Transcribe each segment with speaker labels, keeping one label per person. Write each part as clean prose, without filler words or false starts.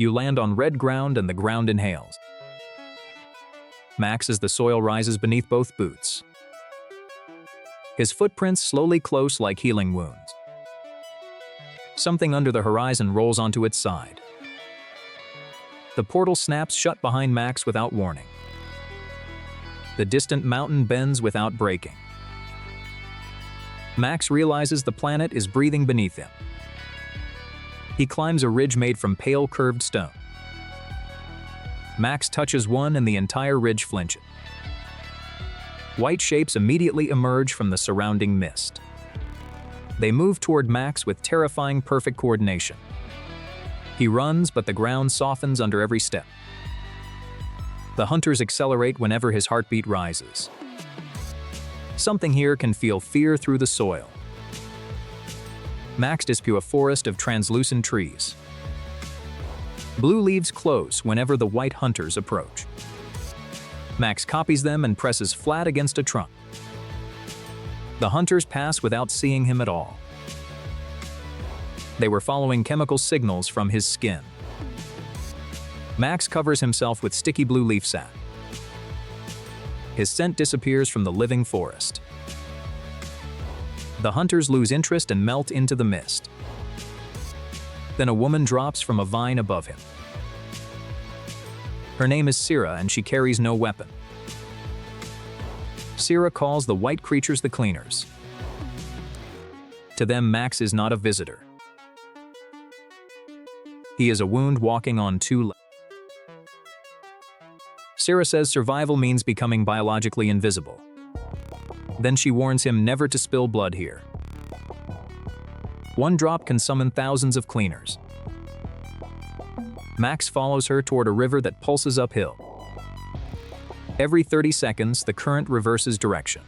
Speaker 1: You land on red ground and the ground inhales. Max as the soil rises beneath both boots. His footprints slowly close like healing wounds. Something under the horizon rolls onto its side. The portal snaps shut behind Max without warning. The distant mountain bends without breaking. Max realizes the planet is breathing beneath him. He climbs a ridge made from pale curved stone. Max touches one and the entire ridge flinches. White shapes immediately emerge from the surrounding mist. They move toward Max with terrifying perfect coordination. He runs, but the ground softens under every step. The hunters accelerate whenever his heartbeat rises. Something here can feel fear through the soil. Max displays a forest of translucent trees. Blue leaves close whenever the white hunters approach. Max copies them and presses flat against a trunk. The hunters pass without seeing him at all. They were following chemical signals from his skin. Max covers himself with sticky blue leaf sap. His scent disappears from the living forest. The hunters lose interest and melt into the mist. Then a woman drops from a vine above him. Her name is Sira, and she carries no weapon. Sira calls the white creatures the cleaners. To them, Max is not a visitor. He is a wound walking on two legs. Sira says survival means becoming biologically invisible. Then she warns him never to spill blood here. One drop can summon thousands of cleaners. Max follows her toward a river that pulses uphill. Every 30 seconds, the current reverses direction.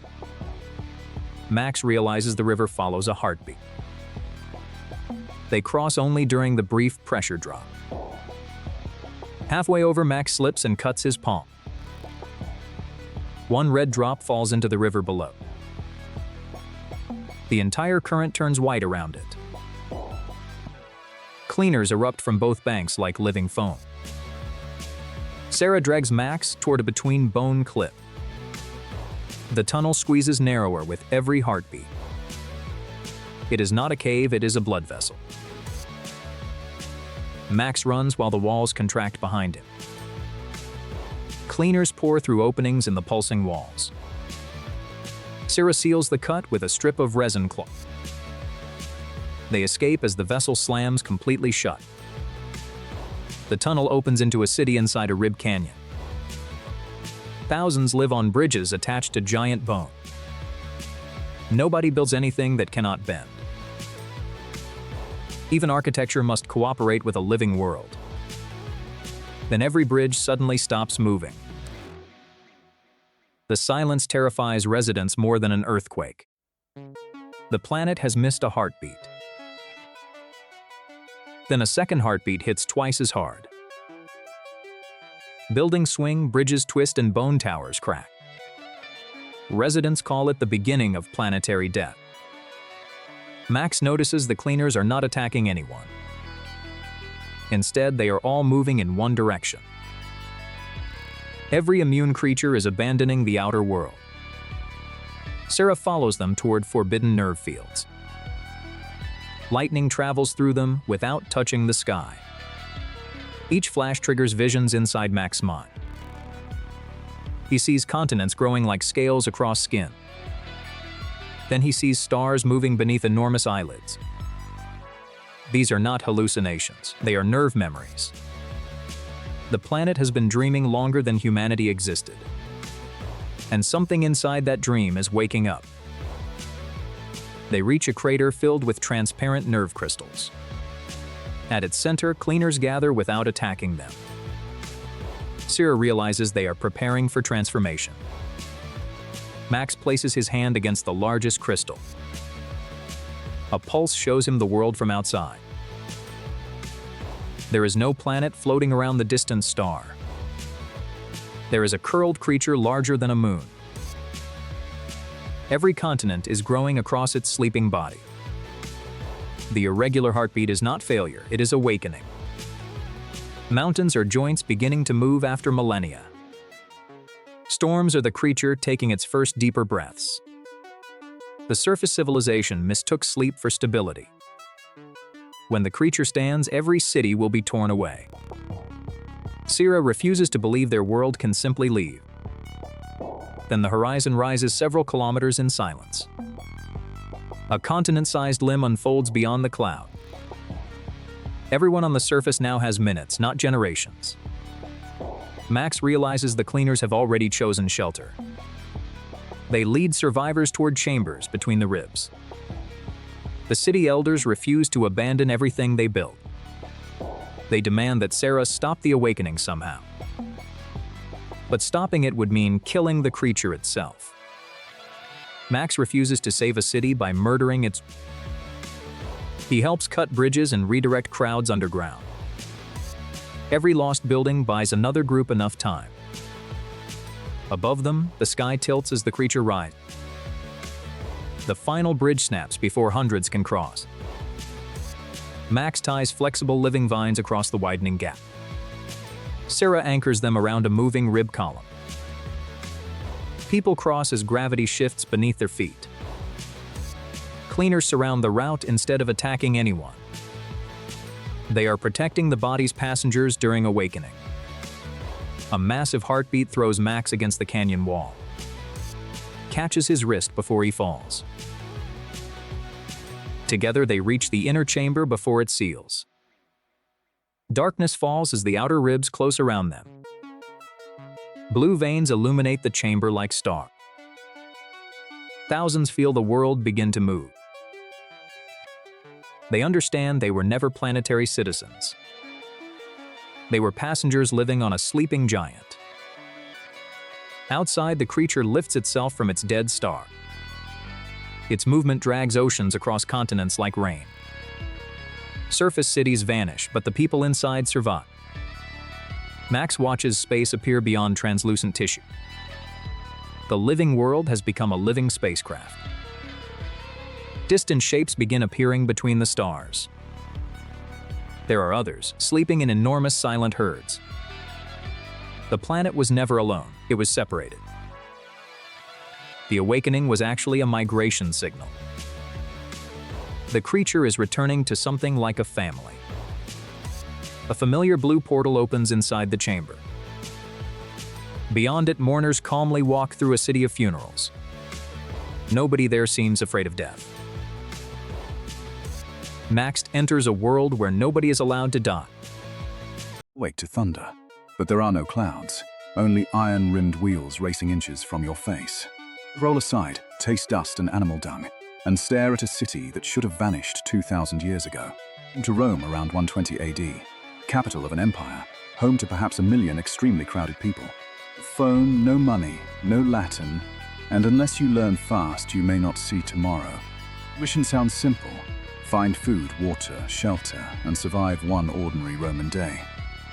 Speaker 1: Max realizes the river follows a heartbeat. They cross only during the brief pressure drop. Halfway over, Max slips and cuts his palm. One red drop falls into the river below. The entire current turns white around it. Cleaners erupt from both banks like living foam. Sarah drags Max toward a between-bone cliff. The tunnel squeezes narrower with every heartbeat. It is not a cave, it is a blood vessel. Max runs while the walls contract behind him. Cleaners pour through openings in the pulsing walls. Sarah seals the cut with a strip of resin cloth. They escape as the vessel slams completely shut. The tunnel opens into a city inside a rib canyon. Thousands live on bridges attached to giant bone. Nobody builds anything that cannot bend. Even architecture must cooperate with a living world. Then every bridge suddenly stops moving. The silence terrifies residents more than an earthquake. The planet has missed a heartbeat. Then a second heartbeat hits twice as hard. Buildings swing, bridges twist, and bone towers crack. Residents call it the beginning of planetary death. Max notices the cleaners are not attacking anyone. Instead, they are all moving in one direction. Every immune creature is abandoning the outer world. Sarah follows them toward forbidden nerve fields. Lightning travels through them without touching the sky. Each flash triggers visions inside Max's mind. He sees continents growing like scales across skin. Then he sees stars moving beneath enormous eyelids. These are not hallucinations, they are nerve memories. The planet has been dreaming longer than humanity existed. And something inside that dream is waking up. They reach a crater filled with transparent nerve crystals. At its center, cleaners gather without attacking them. Sira realizes they are preparing for transformation. Max places his hand against the largest crystal. A pulse shows him the world from outside. There is no planet floating around the distant star. There is a curled creature larger than a moon. Every continent is growing across its sleeping body. The irregular heartbeat is not failure, it is awakening. Mountains are joints beginning to move after millennia. Storms are the creature taking its first deeper breaths. The surface civilization mistook sleep for stability. When the creature stands, every city will be torn away. Sira refuses to believe their world can simply leave. Then the horizon rises several kilometers in silence. A continent-sized limb unfolds beyond the cloud. Everyone on the surface now has minutes, not generations. Max realizes the cleaners have already chosen shelter. They lead survivors toward chambers between the ribs. The city elders refuse to abandon everything they built. They demand that Sarah stop the awakening somehow. But stopping it would mean killing the creature itself. Max refuses to save a city by murdering its... He helps cut bridges and redirect crowds underground. Every lost building buys another group enough time. Above them, the sky tilts as the creature rises. The final bridge snaps before hundreds can cross. Max ties flexible living vines across the widening gap. Sarah anchors them around a moving rib column. People cross as gravity shifts beneath their feet. Cleaners surround the route instead of attacking anyone. They are protecting the body's passengers during awakening. A massive heartbeat throws Max against the canyon wall. Catches his wrist before he falls. Together they reach the inner chamber before it seals. Darkness falls as the outer ribs close around them. Blue veins illuminate the chamber like stars. Thousands feel the world begin to move. They understand they were never planetary citizens. They were passengers living on a sleeping giant. Outside, the creature lifts itself from its dead star. Its movement drags oceans across continents like rain. Surface cities vanish, but the people inside survive. Max watches space appear beyond translucent tissue. The living world has become a living spacecraft. Distant shapes begin appearing between the stars. There are others, sleeping in enormous silent herds. The planet was never alone, it was separated. The awakening was actually a migration signal. The creature is returning to something like a family. A familiar blue portal opens inside the chamber. Beyond it, mourners calmly walk through a city of funerals. Nobody there seems afraid of death. Max enters a world where nobody is allowed to die.
Speaker 2: Wake to thunder, but there are no clouds, only iron-rimmed wheels racing inches from your face. Roll aside, taste dust and animal dung, and stare at a city that should have vanished 2,000 years ago. To Rome around 120 AD, capital of an empire, home to perhaps 1 million extremely crowded people. Phone, no money, no Latin, and unless you learn fast, you may not see tomorrow. Mission sounds simple. Find food, water, shelter, and survive one ordinary Roman day.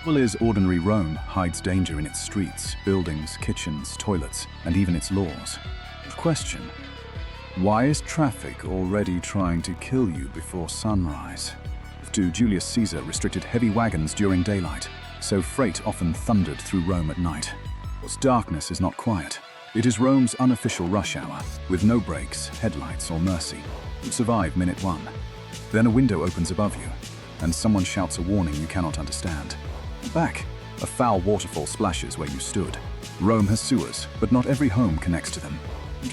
Speaker 2: Well, is ordinary Rome hides danger in its streets, buildings, kitchens, toilets, and even its laws. Question: why is traffic already trying to kill you before sunrise? Do Julius Caesar restricted heavy wagons during daylight, so freight often thundered through Rome at night? Its darkness is not quiet. It is Rome's unofficial rush hour, with no brakes, headlights, or mercy. You survive minute 1. Then a window opens above you, and someone shouts a warning you cannot understand. Back, a foul waterfall splashes where you stood. Rome has sewers, but not every home connects to them.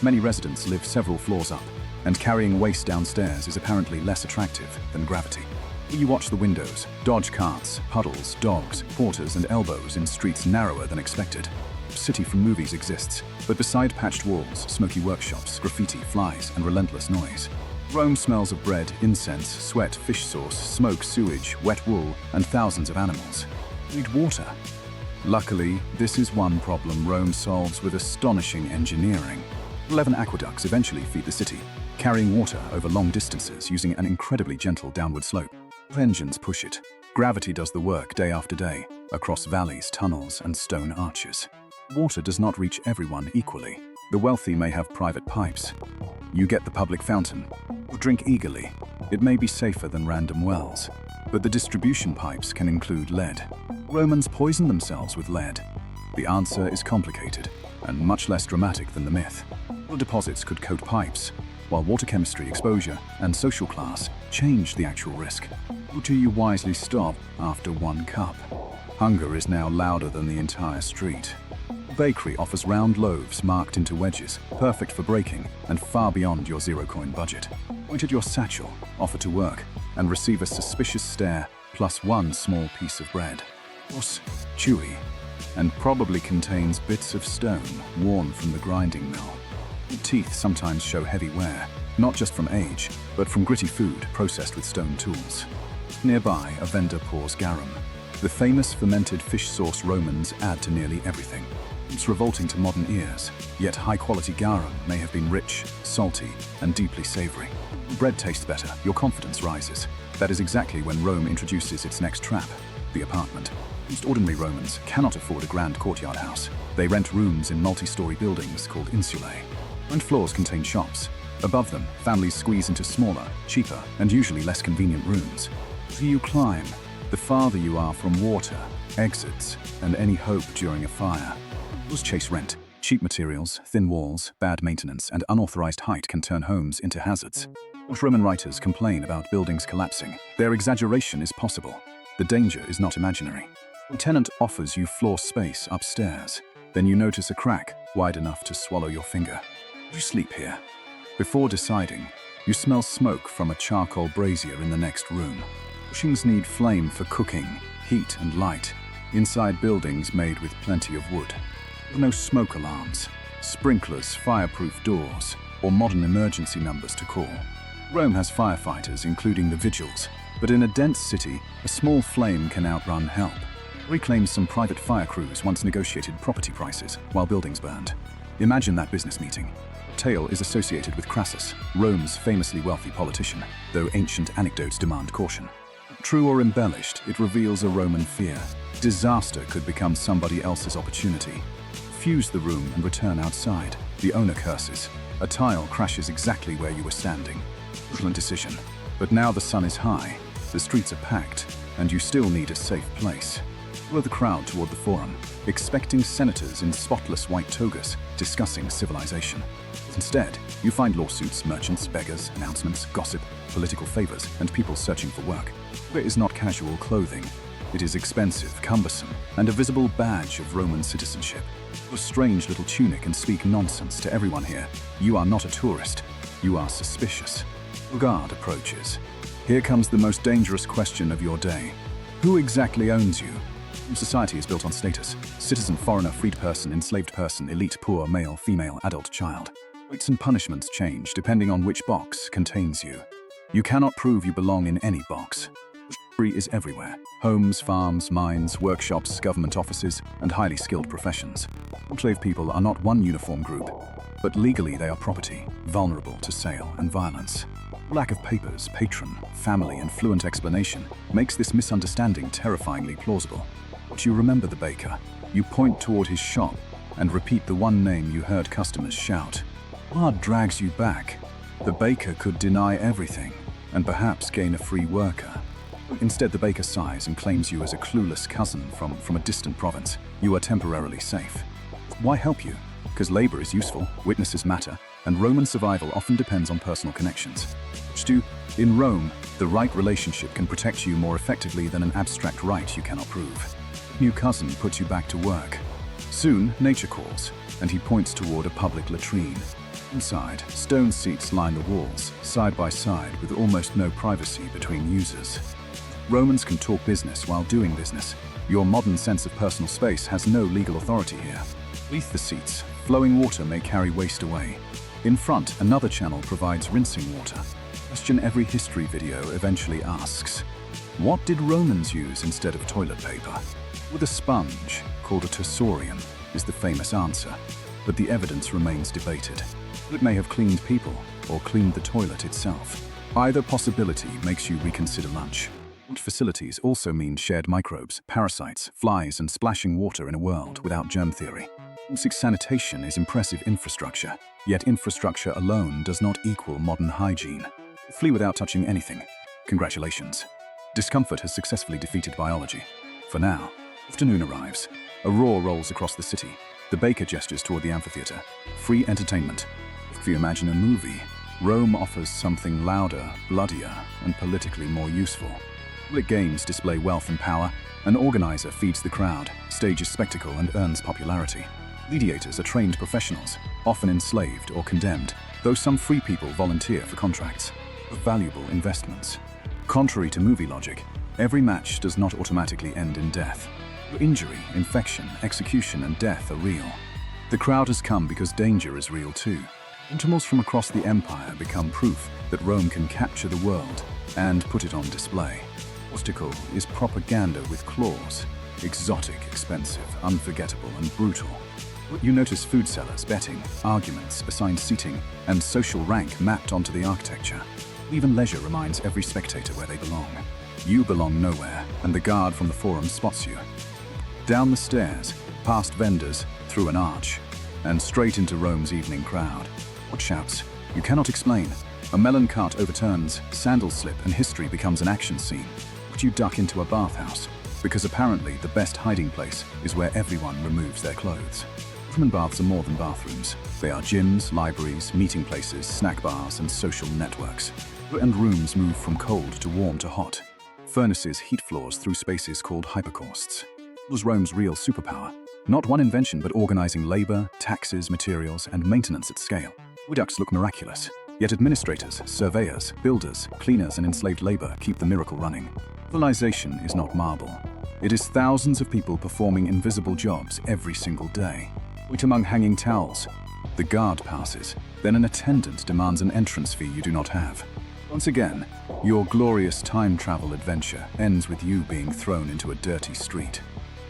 Speaker 2: Many residents live several floors up, and carrying waste downstairs is apparently less attractive than gravity. You watch the windows, dodge carts, puddles, dogs, porters, and elbows in streets narrower than expected. City from movies exists, but beside patched walls, smoky workshops, graffiti, flies, and relentless noise. Rome smells of bread, incense, sweat, fish sauce, smoke, sewage, wet wool, and thousands of animals. Need water. Luckily, this is one problem Rome solves with astonishing engineering. 11 aqueducts eventually feed the city, carrying water over long distances using an incredibly gentle downward slope. Engines push it. Gravity does the work day after day, across valleys, tunnels, and stone arches. Water does not reach everyone equally. The wealthy may have private pipes. You get the public fountain. Drink eagerly. It may be safer than random wells. but the distribution pipes can include lead. Romans poisoned themselves with lead. The answer is complicated and much less dramatic than the myth. The deposits could coat pipes, while water chemistry exposure and social class changed the actual risk. Or do you wisely stop after one cup? Hunger is now louder than the entire street. The bakery offers round loaves marked into wedges, perfect for breaking and far beyond your zero-coin budget. Point at your satchel, offer to work, and receive a suspicious stare plus one small piece of bread. Coarse, chewy, and probably contains bits of stone worn from the grinding mill. Teeth sometimes show heavy wear, not just from age, but from gritty food processed with stone tools. Nearby, a vendor pours garum, the famous fermented fish sauce Romans add to nearly everything. It's revolting to modern ears, yet high-quality garum may have been rich, salty, and deeply savory. Bread tastes better, your confidence rises. That is exactly when Rome introduces its next trap, the apartment. Most ordinary Romans cannot afford a grand courtyard house. They rent rooms in multi-story buildings called insulae. Ground floors contain shops. Above them, families squeeze into smaller, cheaper, and usually less convenient rooms. The higher you climb, the farther you are from water, exits, and any hope during a fire. Those chase rent. Cheap materials, thin walls, bad maintenance, and unauthorized height can turn homes into hazards. Most Roman writers complain about buildings collapsing. Their exaggeration is possible. The danger is not imaginary. A tenant offers you floor space upstairs. Then you notice a crack wide enough to swallow your finger. You sleep here. Before deciding, you smell smoke from a charcoal brazier in the next room. Bushings need flame for cooking, heat and light, inside buildings made with plenty of wood. No smoke alarms, sprinklers, fireproof doors, or modern emergency numbers to call. Rome has firefighters, including the vigils, but in a dense city, a small flame can outrun help. Reclaims some private fire crews once negotiated property prices while buildings burned. Imagine that business meeting. Tale is associated with Crassus, Rome's famously wealthy politician, though ancient anecdotes demand caution. True or embellished, it reveals a Roman fear. Disaster could become somebody else's opportunity. Fuse the room and return outside. The owner curses. A tile crashes exactly where you were standing. Excellent decision. But now the sun is high, the streets are packed, and you still need a safe place. Follow the crowd toward the forum, expecting senators in spotless white togas discussing civilization. Instead, you find lawsuits, merchants, beggars, announcements, gossip, political favors, and people searching for work. It is not casual clothing. It is expensive, cumbersome, and a visible badge of Roman citizenship. A strange little tunic and speak nonsense to everyone here. You are not a tourist. You are suspicious. A guard approaches. Here comes the most dangerous question of your day. Who exactly owns you? Society is built on status. Citizen, foreigner, freed person, enslaved person, elite, poor, male, female, adult, child. Rights and punishments change depending on which box contains you. You cannot prove you belong in any box. Free is everywhere. Homes, farms, mines, workshops, government offices, and highly skilled professions. Enslaved people are not one uniform group, but legally they are property, vulnerable to sale and violence. Lack of papers, patron, family, and fluent explanation makes this misunderstanding terrifyingly plausible. But you remember the baker. You point toward his shop and repeat the one name you heard customers shout. Guard drags you back. The baker could deny everything and perhaps gain a free worker. Instead, the baker sighs and claims you as a clueless cousin from a distant province. You are temporarily safe. Why help you? Because labor is useful, witnesses matter, and Roman survival often depends on personal connections. In Rome, the right relationship can protect you more effectively than an abstract right you cannot prove. New cousin puts you back to work. Soon, nature calls, and he points toward a public latrine. Inside, stone seats line the walls, side by side with almost no privacy between users. Romans can talk business while doing business. Your modern sense of personal space has no legal authority here. Beneath the seats, flowing water may carry waste away. In front, another channel provides rinsing water. Question every history video eventually asks, what did Romans use instead of toilet paper? With a sponge, called a tursorium, is the famous answer, but the evidence remains debated. It may have cleaned people, or cleaned the toilet itself. Either possibility makes you reconsider lunch. Facilities also mean shared microbes, parasites, flies, and splashing water in a world without germ theory. Basic sanitation is impressive infrastructure, yet infrastructure alone does not equal modern hygiene. Flee without touching anything. Congratulations. Discomfort has successfully defeated biology. For now, afternoon arrives. A roar rolls across the city. The baker gestures toward the amphitheater. Free entertainment. If you imagine a movie, Rome offers something louder, bloodier, and politically more useful. Public games display wealth and power. An organizer feeds the crowd, stages spectacle, and earns popularity. Mediators are trained professionals, often enslaved or condemned, though some free people volunteer for contracts. Valuable investments. Contrary to movie logic, every match does not automatically end in death. Injury, infection, execution, and death are real. The crowd has come because danger is real too. Animals from across the empire become proof that Rome can capture the world and put it on display. Obstacle is propaganda with claws. Exotic, expensive, unforgettable, and brutal. You notice food sellers, betting, arguments, assigned seating, and social rank mapped onto the architecture. Even leisure reminds every spectator where they belong. You belong nowhere, and the guard from the forum spots you. Down the stairs, past vendors, through an arch, and straight into Rome's evening crowd. What shouts? You cannot explain. A melon cart overturns, sandals slip, and history becomes an action scene. But you duck into a bathhouse, because apparently the best hiding place is where everyone removes their clothes. Roman baths are more than bathrooms. They are gyms, libraries, meeting places, snack bars, and social networks. And rooms move from cold to warm to hot. Furnaces heat floors through spaces called hypercausts. It was Rome's real superpower. Not one invention, but organizing labor, taxes, materials, and maintenance at scale. Aqueducts look miraculous, yet administrators, surveyors, builders, cleaners, and enslaved labor keep the miracle running. Civilization is not marble. It is thousands of people performing invisible jobs every single day. Wait among hanging towels. The guard passes, then an attendant demands an entrance fee you do not have. Once again, your glorious time travel adventure ends with you being thrown into a dirty street.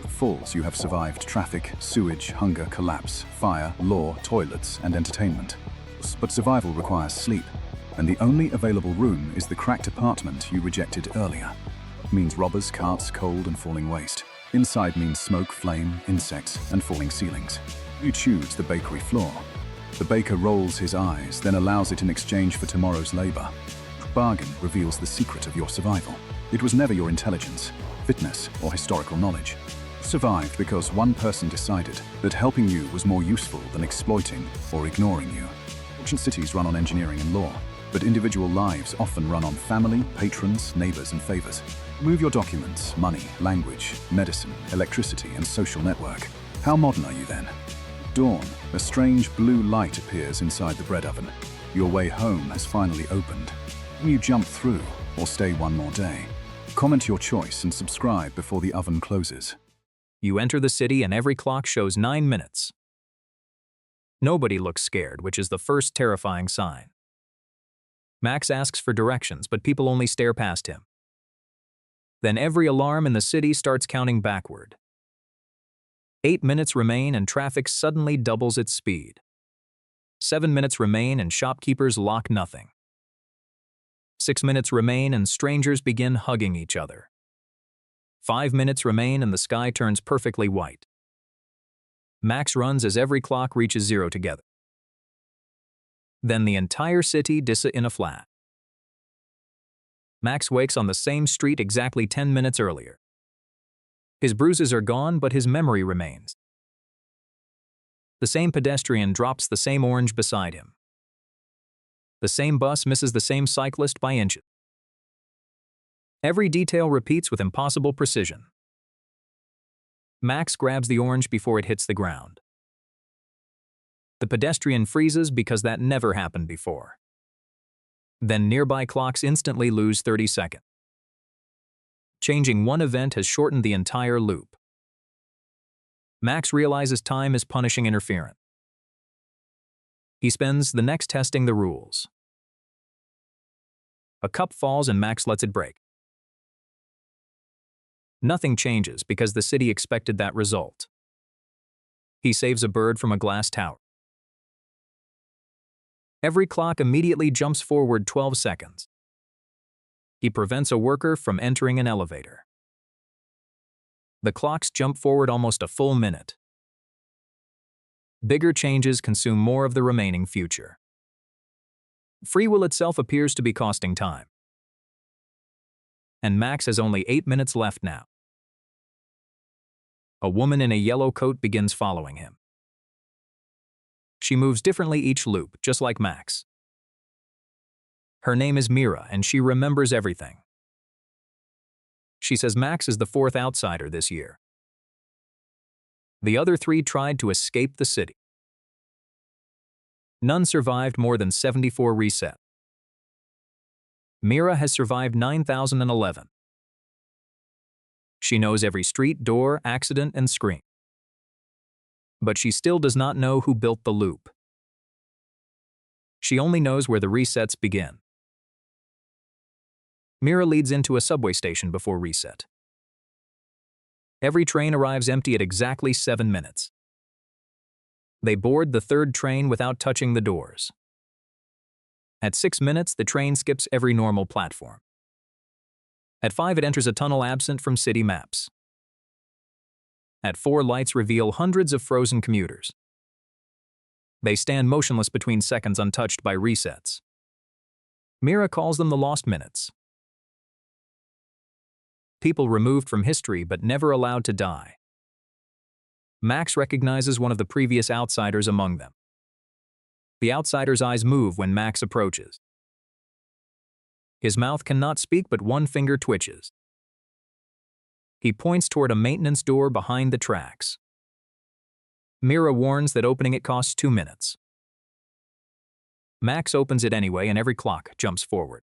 Speaker 2: With falls, you have survived traffic, sewage, hunger, collapse, fire, law, toilets, and entertainment. But survival requires sleep, and the only available room is the cracked apartment you rejected earlier. It means robbers, carts, cold, and falling waste. Inside means smoke, flame, insects, and falling ceilings. You choose the bakery floor. The baker rolls his eyes, then allows it in exchange for tomorrow's labor. Bargain reveals the secret of your survival. It was never your intelligence, fitness, or historical knowledge. You survived because one person decided that helping you was more useful than exploiting or ignoring you. Ancient cities run on engineering and law, but individual lives often run on family, patrons, neighbors, and favors. Move your documents, money, language, medicine, electricity, and social network. How modern are you then? Dawn, a strange blue light appears inside the bread oven. Your way home has finally opened. Can you jump through or stay one more day? Comment your choice and subscribe before the oven closes.
Speaker 1: You enter the city and every clock shows 9 minutes. Nobody looks scared, which is the first terrifying sign. Max asks for directions, but people only stare past him. Then every alarm in the city starts counting backward. 8 minutes remain and traffic suddenly doubles its speed. 7 minutes remain and shopkeepers lock nothing. 6 minutes remain and strangers begin hugging each other. 5 minutes remain and the sky turns perfectly white. Max runs as every clock reaches 0 together. Then the entire city dis in a flash. Max wakes on the same street exactly 10 minutes earlier. His bruises are gone, but his memory remains. The same pedestrian drops the same orange beside him. The same bus misses the same cyclist by inches. Every detail repeats with impossible precision. Max grabs the orange before it hits the ground. The pedestrian freezes because that never happened before. Then nearby clocks instantly lose 30 seconds. Changing one event has shortened the entire loop. Max realizes time is punishing interference. He spends the next testing the rules. A cup falls and Max lets it break. Nothing changes because the city expected that result. He saves a bird from a glass tower. Every clock immediately jumps forward 12 seconds. He prevents a worker from entering an elevator. The clocks jump forward almost a full minute. Bigger changes consume more of the remaining future. Free will itself appears to be costing time. and Max has only 8 minutes left now. A woman in a yellow coat begins following him. She moves differently each loop, just like Max. Her name is Mira, and she remembers everything. She says Max is the 4th outsider this year. The other 3 tried to escape the city. None survived more than 74 reset. Mira has survived 9,011. She knows every street, door, accident, and scream. But she still does not know who built the loop. She only knows where the resets begin. Mira leads into a subway station before reset. Every train arrives empty at exactly 7 minutes. They board the 3rd train without touching the doors. At 6 minutes, the train skips every normal platform. At 5, it enters a tunnel absent from city maps. At 4, lights reveal hundreds of frozen commuters. They stand motionless between seconds, untouched by resets. Mira calls them the lost minutes. People removed from history but never allowed to die. Max recognizes one of the previous outsiders among them. The outsider's eyes move when Max approaches. His mouth cannot speak, but one finger twitches. He points toward a maintenance door behind the tracks. Mira warns that opening it costs 2 minutes. Max opens it anyway, and every clock jumps forward.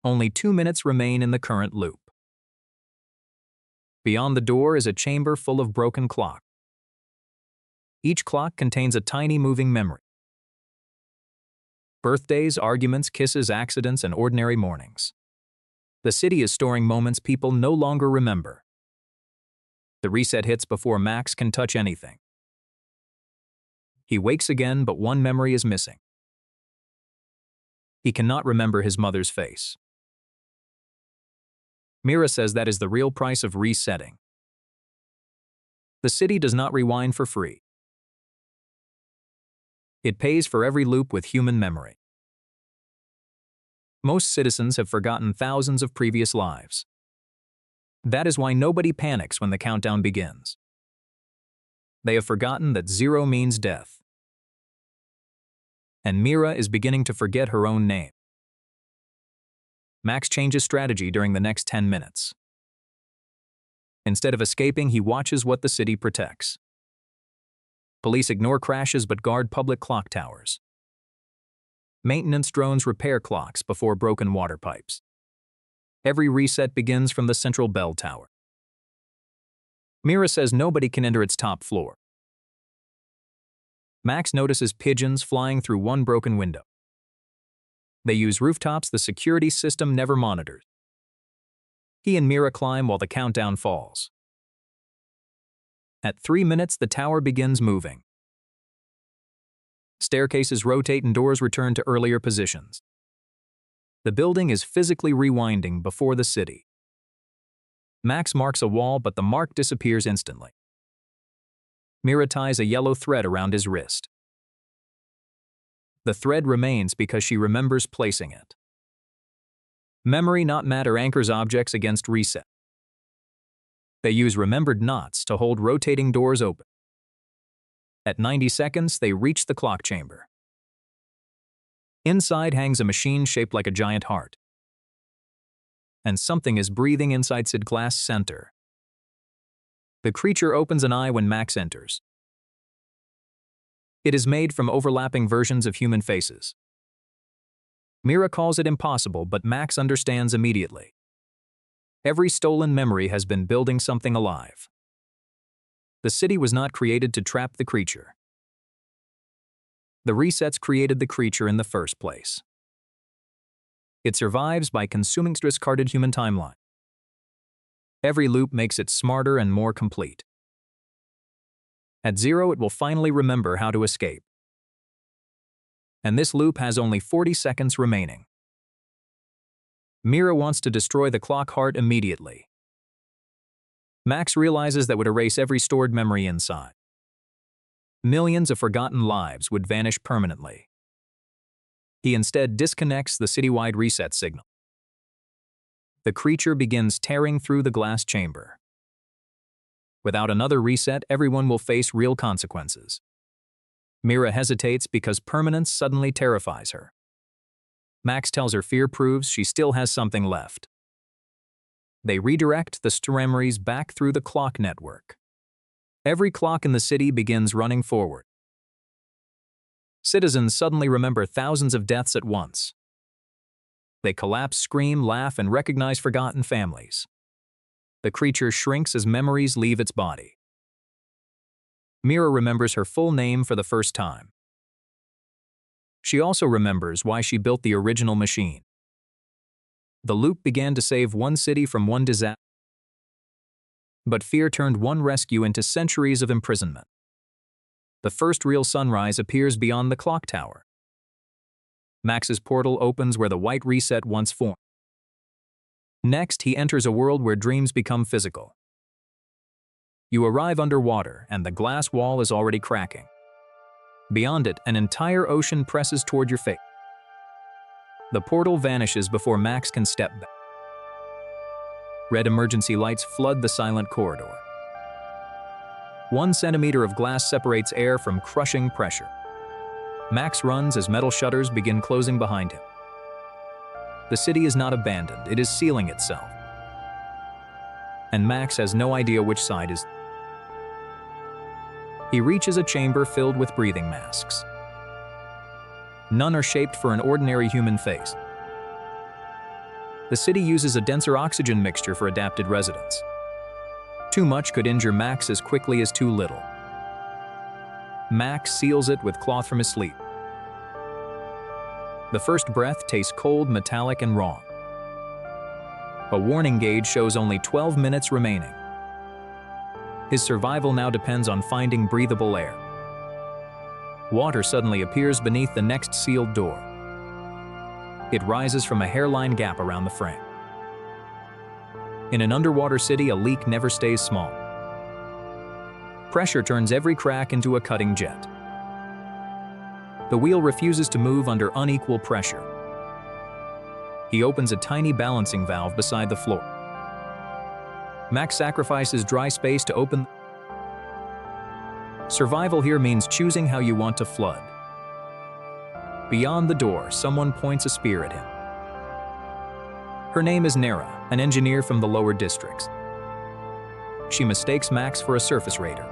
Speaker 1: Only 2 minutes remain in the current loop. Beyond the door is a chamber full of broken clocks. Each clock contains a tiny moving memory. Birthdays, arguments, kisses, accidents, and ordinary mornings. The city is storing moments people no longer remember. The reset hits before Max can touch anything. He wakes again, but one memory is missing. He cannot remember his mother's face. Mira says that is the real price of resetting. The city does not rewind for free. It pays for every loop with human memory. Most citizens have forgotten thousands of previous lives. That is why nobody panics when the countdown begins. They have forgotten that 0 means death. And Mira is beginning to forget her own name. Max changes strategy during the next 10 minutes. Instead of escaping, he watches what the city protects. Police ignore crashes but guard public clock towers. Maintenance drones repair clocks before broken water pipes. Every reset begins from the central bell tower. Mira says nobody can enter its top floor. Max notices pigeons flying through one broken window. They use rooftops the security system never monitors. He and Mira climb while the countdown falls. At 3 minutes, the tower begins moving. Staircases rotate and doors return to earlier positions. The building is physically rewinding before the city. Max marks a wall, but the mark disappears instantly. Mira ties a yellow thread around his wrist. The thread remains because she remembers placing it. Memory, not matter, anchors objects against reset. They use remembered knots to hold rotating doors open. At 90 seconds, they reach the clock chamber. Inside hangs a machine shaped like a giant heart. And something is breathing inside its glass center. The creature opens an eye when Max enters. It is made from overlapping versions of human faces. Mira calls it impossible, but Max understands immediately. Every stolen memory has been building something alive. The city was not created to trap the creature. The resets created the creature in the first place. It survives by consuming discarded human timeline. Every loop makes it smarter and more complete. At 0, it will finally remember how to escape. And this loop has only 40 seconds remaining. Mira wants to destroy the clock heart immediately. Max realizes that would erase every stored memory inside. Millions of forgotten lives would vanish permanently. He instead disconnects the citywide reset signal. The creature begins tearing through the glass chamber. Without another reset, everyone will face real consequences. Mira hesitates because permanence suddenly terrifies her. Max tells her fear proves she still has something left. They redirect the memories back through the clock network. Every clock in the city begins running forward. Citizens suddenly remember thousands of deaths at once. They collapse, scream, laugh, and recognize forgotten families. The creature shrinks as memories leave its body. Mira remembers her full name for the first time. She also remembers why she built the original machine. The loop began to save one city from one disaster. But fear turned one rescue into centuries of imprisonment. The first real sunrise appears beyond the clock tower. Max's portal opens where the white reset once formed. Next, he enters a world where dreams become physical. You arrive underwater, and the glass wall is already cracking. Beyond it, an entire ocean presses toward your face. The portal vanishes before Max can step back. Red emergency lights flood the silent corridor. 1 centimeter of glass separates air from crushing pressure. Max runs as metal shutters begin closing behind him. The city is not abandoned, it is sealing itself. And Max has no idea which side is. He reaches a chamber filled with breathing masks. None are shaped for an ordinary human face. The city uses a denser oxygen mixture for adapted residents. Too much could injure Max as quickly as too little. Max seals it with cloth from his sleep. The first breath tastes cold, metallic, and wrong. A warning gauge shows only 12 minutes remaining. His survival now depends on finding breathable air. Water suddenly appears beneath the next sealed door. It rises from a hairline gap around the frame. In an underwater city, a leak never stays small. Pressure turns every crack into a cutting jet. The wheel refuses to move under unequal pressure. He opens a tiny balancing valve beside the floor. Max sacrifices dry space to open. Survival here means choosing how you want to flood. Beyond the door, someone points a spear at him. Her name is Nera, an engineer from the lower districts. She mistakes Max for a surface raider.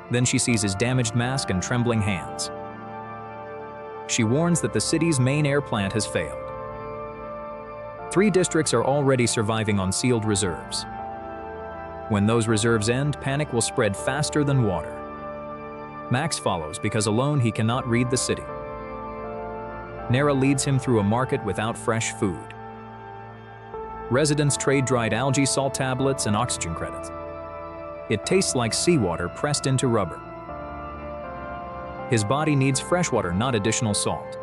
Speaker 1: Then she sees his damaged mask and trembling hands. She warns that the city's main air plant has failed. 3 districts are already surviving on sealed reserves. When those reserves end, panic will spread faster than water. Max follows because alone he cannot read the city. Nera leads him through a market without fresh food. Residents trade dried algae, salt tablets, and oxygen credits. It tastes like seawater pressed into rubber. His body needs fresh water, not additional salt.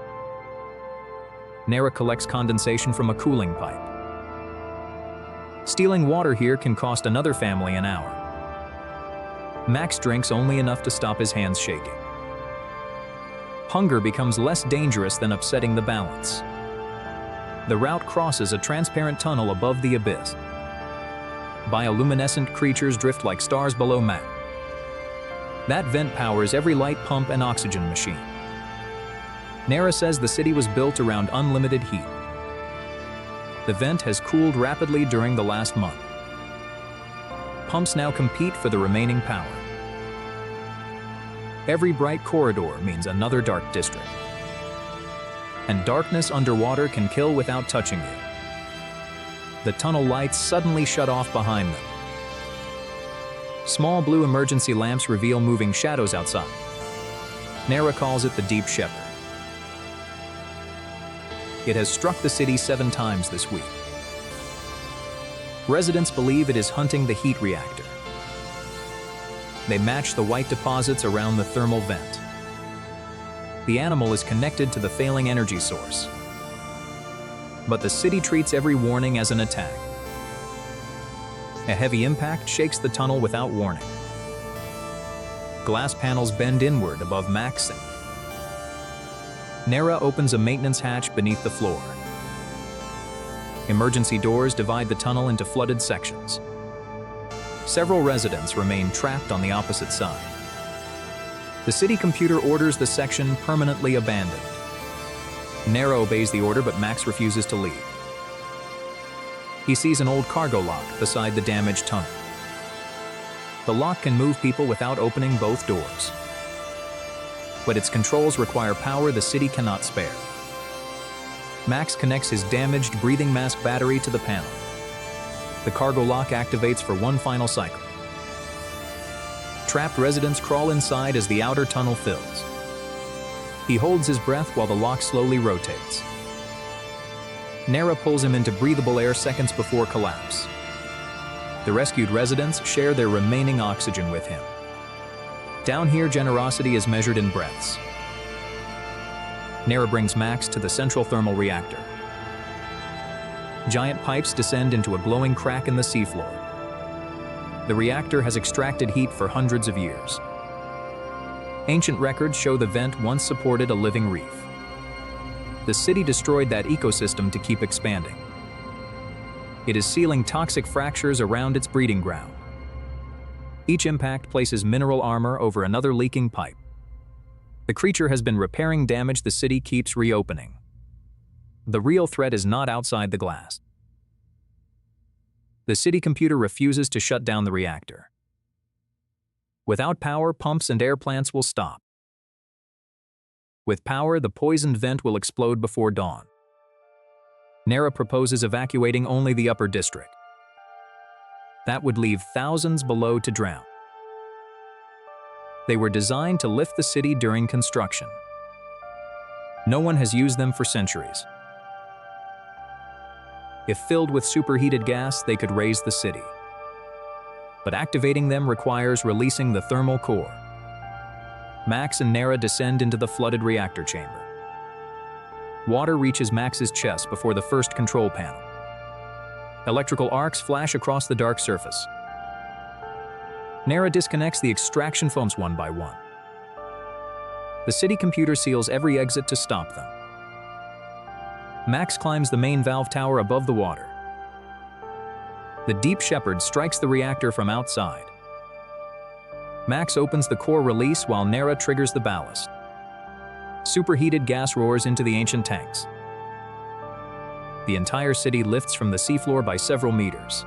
Speaker 1: Nera collects condensation from a cooling pipe. Stealing water here can cost another family an hour. Max drinks only enough to stop his hands shaking. Hunger becomes less dangerous than upsetting the balance. The route crosses a transparent tunnel above the abyss. Bioluminescent creatures drift like stars below Max. That vent powers every light pump and oxygen machine. Nera says the city was built around unlimited heat. The vent has cooled rapidly during the last month. Pumps now compete for the remaining power. Every bright corridor means another dark district. And darkness underwater can kill without touching you. The tunnel lights suddenly shut off behind them. Small blue emergency lamps reveal moving shadows outside. Nera calls it the Deep Shepherd. It has struck the city 7 times this week. Residents believe it is hunting the heat reactor. They match the white deposits around the thermal vent. The animal is connected to the failing energy source. But the city treats every warning as an attack. A heavy impact shakes the tunnel without warning. Glass panels bend inward above Max. Nera opens a maintenance hatch beneath the floor. Emergency doors divide the tunnel into flooded sections. Several residents remain trapped on the opposite side. The city computer orders the section permanently abandoned. Nera obeys the order, but Max refuses to leave. He sees an old cargo lock beside the damaged tunnel. The lock can move people without opening both doors. But its controls require power the city cannot spare. Max connects his damaged breathing mask battery to the panel. The cargo lock activates for one final cycle. Trapped residents crawl inside as the outer tunnel fills. He holds his breath while the lock slowly rotates. Nera pulls him into breathable air seconds before collapse. The rescued residents share their remaining oxygen with him. Down here, generosity is measured in breaths. Nera brings Max to the central thermal reactor. Giant pipes descend into a glowing crack in the seafloor. The reactor has extracted heat for hundreds of years. Ancient records show the vent once supported a living reef. The city destroyed that ecosystem to keep expanding. It is sealing toxic fractures around its breeding ground. Each impact places mineral armor over another leaking pipe. The creature has been repairing damage the city keeps reopening. The real threat is not outside the glass. The city computer refuses to shut down the reactor. Without power, pumps and air plants will stop. With power, the poisoned vent will explode before dawn. Nera proposes evacuating only the upper district. That would leave thousands below to drown. They were designed to lift the city during construction. No one has used them for centuries. If filled with superheated gas, they could raise the city. But activating them requires releasing the thermal core. Max and Nera descend into the flooded reactor chamber. Water reaches Max's chest before the first control panel. Electrical arcs flash across the dark surface. Nera disconnects the extraction foams one by one. The city computer seals every exit to stop them. Max climbs the main valve tower above the water. The Deep Shepherd strikes the reactor from outside. Max opens the core release while Nera triggers the ballast. Superheated gas roars into the ancient tanks. The entire city lifts from the seafloor by several meters.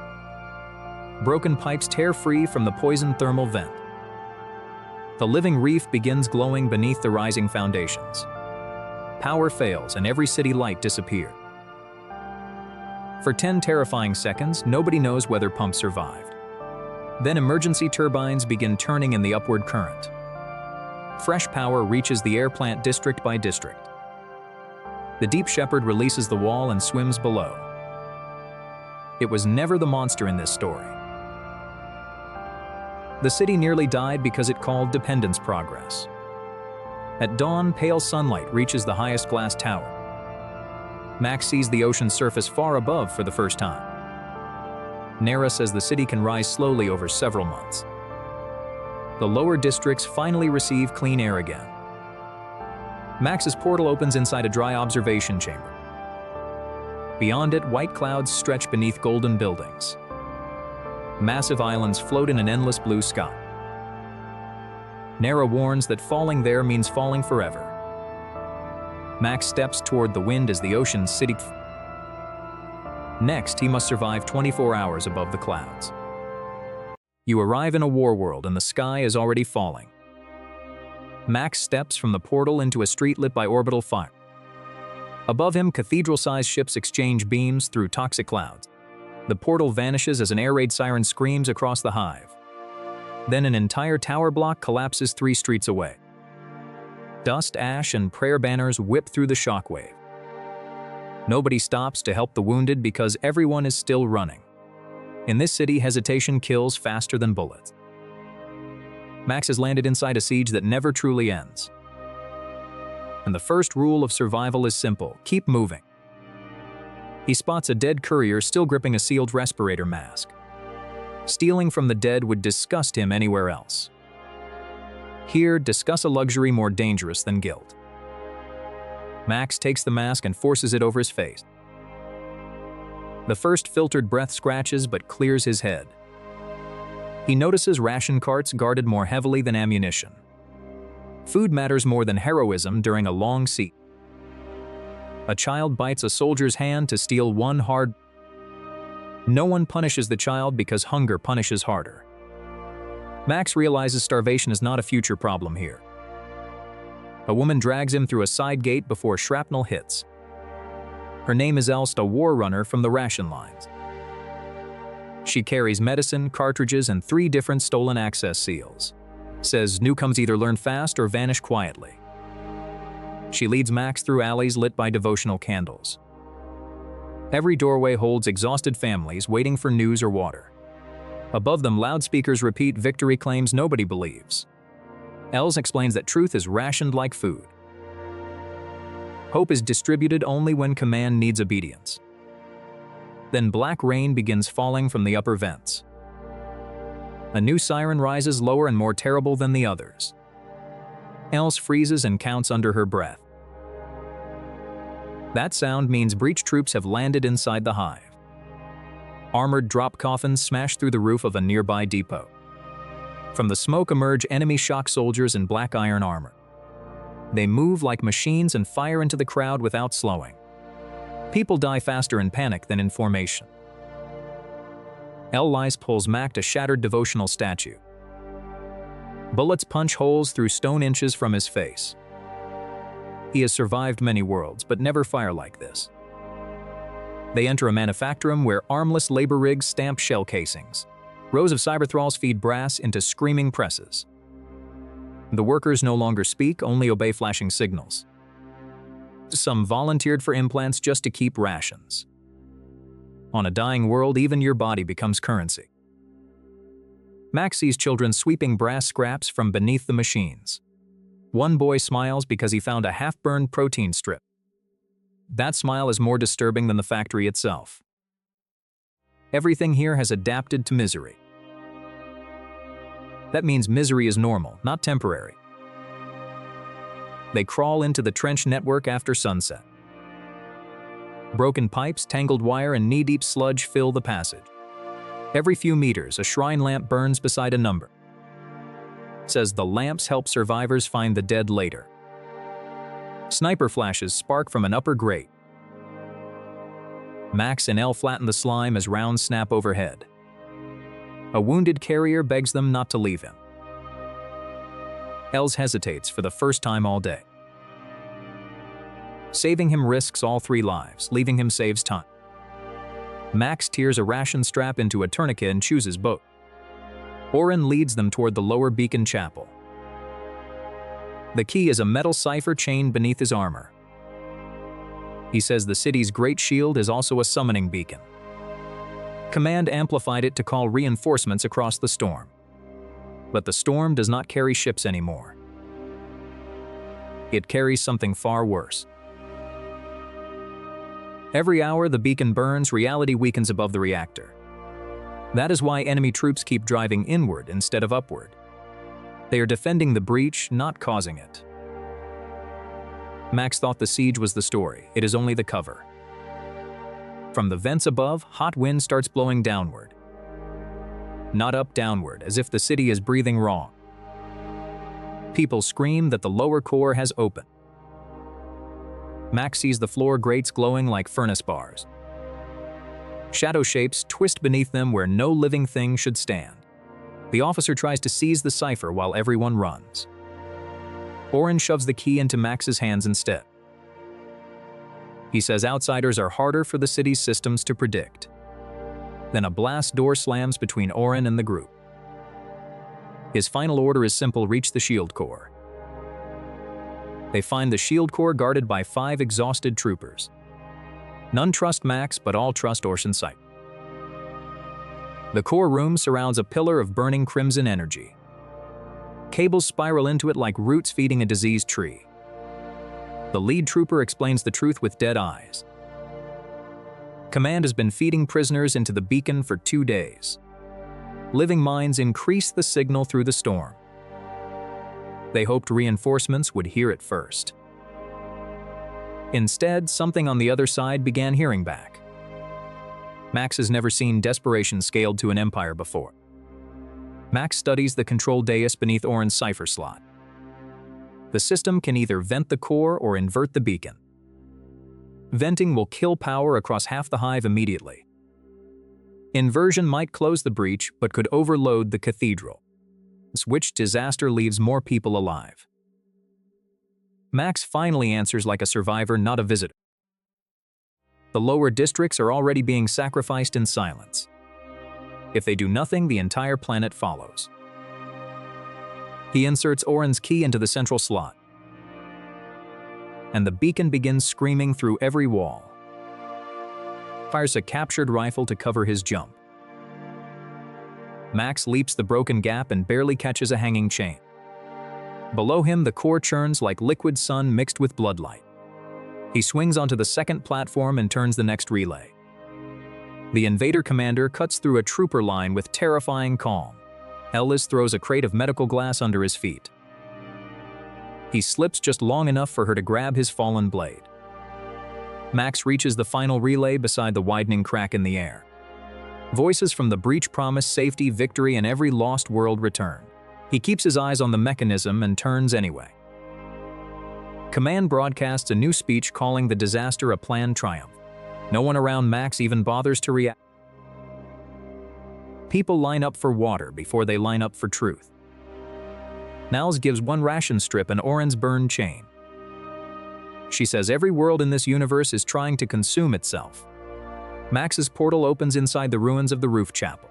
Speaker 1: Broken pipes tear free from the poisoned thermal vent. The living reef begins glowing beneath the rising foundations. Power fails and every city light disappears. For 10 terrifying seconds, nobody knows whether pumps survived. Then emergency turbines begin turning in the upward current. Fresh power reaches the air plant district by district. The Deep Shepherd releases the wall and swims below. It was never the monster in this story. The city nearly died because it called dependence progress. At dawn, pale sunlight reaches the highest glass tower. Max sees the ocean's surface far above for the first time. Nera says the city can rise slowly over several months. The lower districts finally receive clean air again. Max's portal opens inside a dry observation chamber. Beyond it, white clouds stretch beneath golden buildings. Massive islands float in an endless blue sky. Nera warns that falling there means falling forever. Max steps toward the wind as the ocean's city. Next, he must survive 24 hours above the clouds. You arrive in a war world and the sky is already falling. Max steps from the portal into a street lit by orbital fire. Above him, cathedral-sized ships exchange beams through toxic clouds. The portal vanishes as an air raid siren screams across the hive. Then an entire tower block collapses 3 streets away. Dust, ash, and prayer banners whip through the shockwave. Nobody stops to help the wounded because everyone is still running. In this city, hesitation kills faster than bullets. Max has landed inside a siege that never truly ends. And the first rule of survival is simple: keep moving. He spots a dead courier still gripping a sealed respirator mask. Stealing from the dead would disgust him anywhere else. Here, discuss a luxury more dangerous than guilt. Max takes the mask and forces it over his face. The first filtered breath scratches but clears his head. He notices ration carts guarded more heavily than ammunition. Food matters more than heroism during a long siege. A child bites a soldier's hand to steal one hard. No one punishes the child because hunger punishes harder. Max realizes starvation is not a future problem here. A woman drags him through a side gate before shrapnel hits. Her name is Elst, a war runner from the ration lines. She carries medicine, cartridges, and 3 different stolen access seals. Says newcomers either learn fast or vanish quietly. She leads Max through alleys lit by devotional candles. Every doorway holds exhausted families waiting for news or water. Above them, loudspeakers repeat victory claims nobody believes. Els explains that truth is rationed like food. Hope is distributed only when command needs obedience. Then black rain begins falling from the upper vents. A new siren rises lower and more terrible than the others. Els freezes and counts under her breath. That sound means breach troops have landed inside the hive. Armored drop coffins smash through the roof of a nearby depot. From the smoke emerge enemy shock soldiers in black iron armor. They move like machines and fire into the crowd without slowing. People die faster in panic than in formation. Lys pulls Mac to shattered devotional statue. Bullets punch holes through stone inches from his face. He has survived many worlds, but never fire like this. They enter a manufactorum where armless labor rigs stamp shell casings. Rows of cyberthralls feed brass into screaming presses. The workers no longer speak, only obey flashing signals. Some volunteered for implants just to keep rations. On a dying world, even your body becomes currency. Max sees children sweeping brass scraps from beneath the machines. One boy smiles because he found a half-burned protein strip. That smile is more disturbing than the factory itself. Everything here has adapted to misery. That means misery is normal, not temporary. They crawl into the trench network after sunset. Broken pipes, tangled wire, and knee-deep sludge fill the passage. Every few meters, a shrine lamp burns beside a number. Says the lamps help survivors find the dead later. Sniper flashes spark from an upper grate. Max and El flatten the slime as rounds snap overhead. A wounded carrier begs them not to leave him. Els hesitates for the first time all day. Saving him risks all 3 lives, leaving him saves time. Max tears a ration strap into a tourniquet and chooses both. Oren leads them toward the lower beacon chapel. The key is a metal cipher chained beneath his armor. He says the city's great shield is also a summoning beacon. Command amplified it to call reinforcements across the storm. But the storm does not carry ships anymore. It carries something far worse. Every hour the beacon burns, reality weakens above the reactor. That is why enemy troops keep driving inward instead of upward. They are defending the breach, not causing it. Max thought the siege was the story. It is only the cover. From the vents above, hot wind starts blowing downward. Not up, downward, as if the city is breathing wrong. People scream that the lower core has opened. Max sees the floor grates glowing like furnace bars. Shadow shapes twist beneath them where no living thing should stand. The officer tries to seize the cipher while everyone runs. Oren shoves the key into Max's hands instead. He says outsiders are harder for the city's systems to predict. Then a blast door slams between Oren and the group. His final order is simple: reach the shield core. They find the shield core guarded by 5 exhausted troopers. None trust Max, but all trust Orson's sight. The core room surrounds a pillar of burning crimson energy. Cables spiral into it like roots feeding a diseased tree. The lead trooper explains the truth with dead eyes. Command has been feeding prisoners into the beacon for 2 days. Living minds increase the signal through the storm. They hoped reinforcements would hear it first. Instead, something on the other side began hearing back. Max has never seen desperation scaled to an empire before. Max studies the control dais beneath Oren's cipher slot. The system can either vent the core or invert the beacon. Venting will kill power across half the hive immediately. Inversion might close the breach, but could overload the cathedral, which disaster leaves more people alive. Max finally answers like a survivor, not a visitor. The lower districts are already being sacrificed in silence. If they do nothing, the entire planet follows. He inserts Oren's key into the central slot, and the beacon begins screaming through every wall. Fires a captured rifle to cover his jump. Max leaps the broken gap and barely catches a hanging chain. Below him, the core churns like liquid sun mixed with bloodlight. He swings onto the second platform and turns the next relay. The invader commander cuts through a trooper line with terrifying calm. Ellis throws a crate of medical glass under his feet. He slips just long enough for her to grab his fallen blade. Max reaches the final relay beside the widening crack in the air. Voices from the breach promise safety, victory, and every lost world return. He keeps his eyes on the mechanism and turns anyway. Command broadcasts a new speech calling the disaster a planned triumph. No one around Max even bothers to react. People line up for water before they line up for truth. Nals gives one ration strip and Oren's burned chain. She says every world in this universe is trying to consume itself. Max's portal opens inside the ruins of the roof chapel.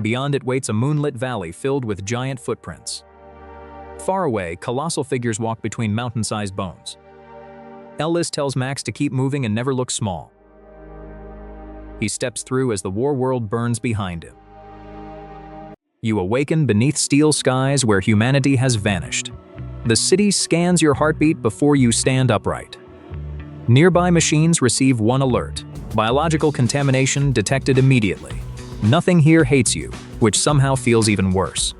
Speaker 1: Beyond it waits a moonlit valley filled with giant footprints. Far away, colossal figures walk between mountain-sized bones. Ellis tells Max to keep moving and never look small. He steps through as the war world burns behind him. You awaken beneath steel skies where humanity has vanished. The city scans your heartbeat before you stand upright. Nearby machines receive one alert: biological contamination detected immediately. Nothing here hates you, which somehow feels even worse.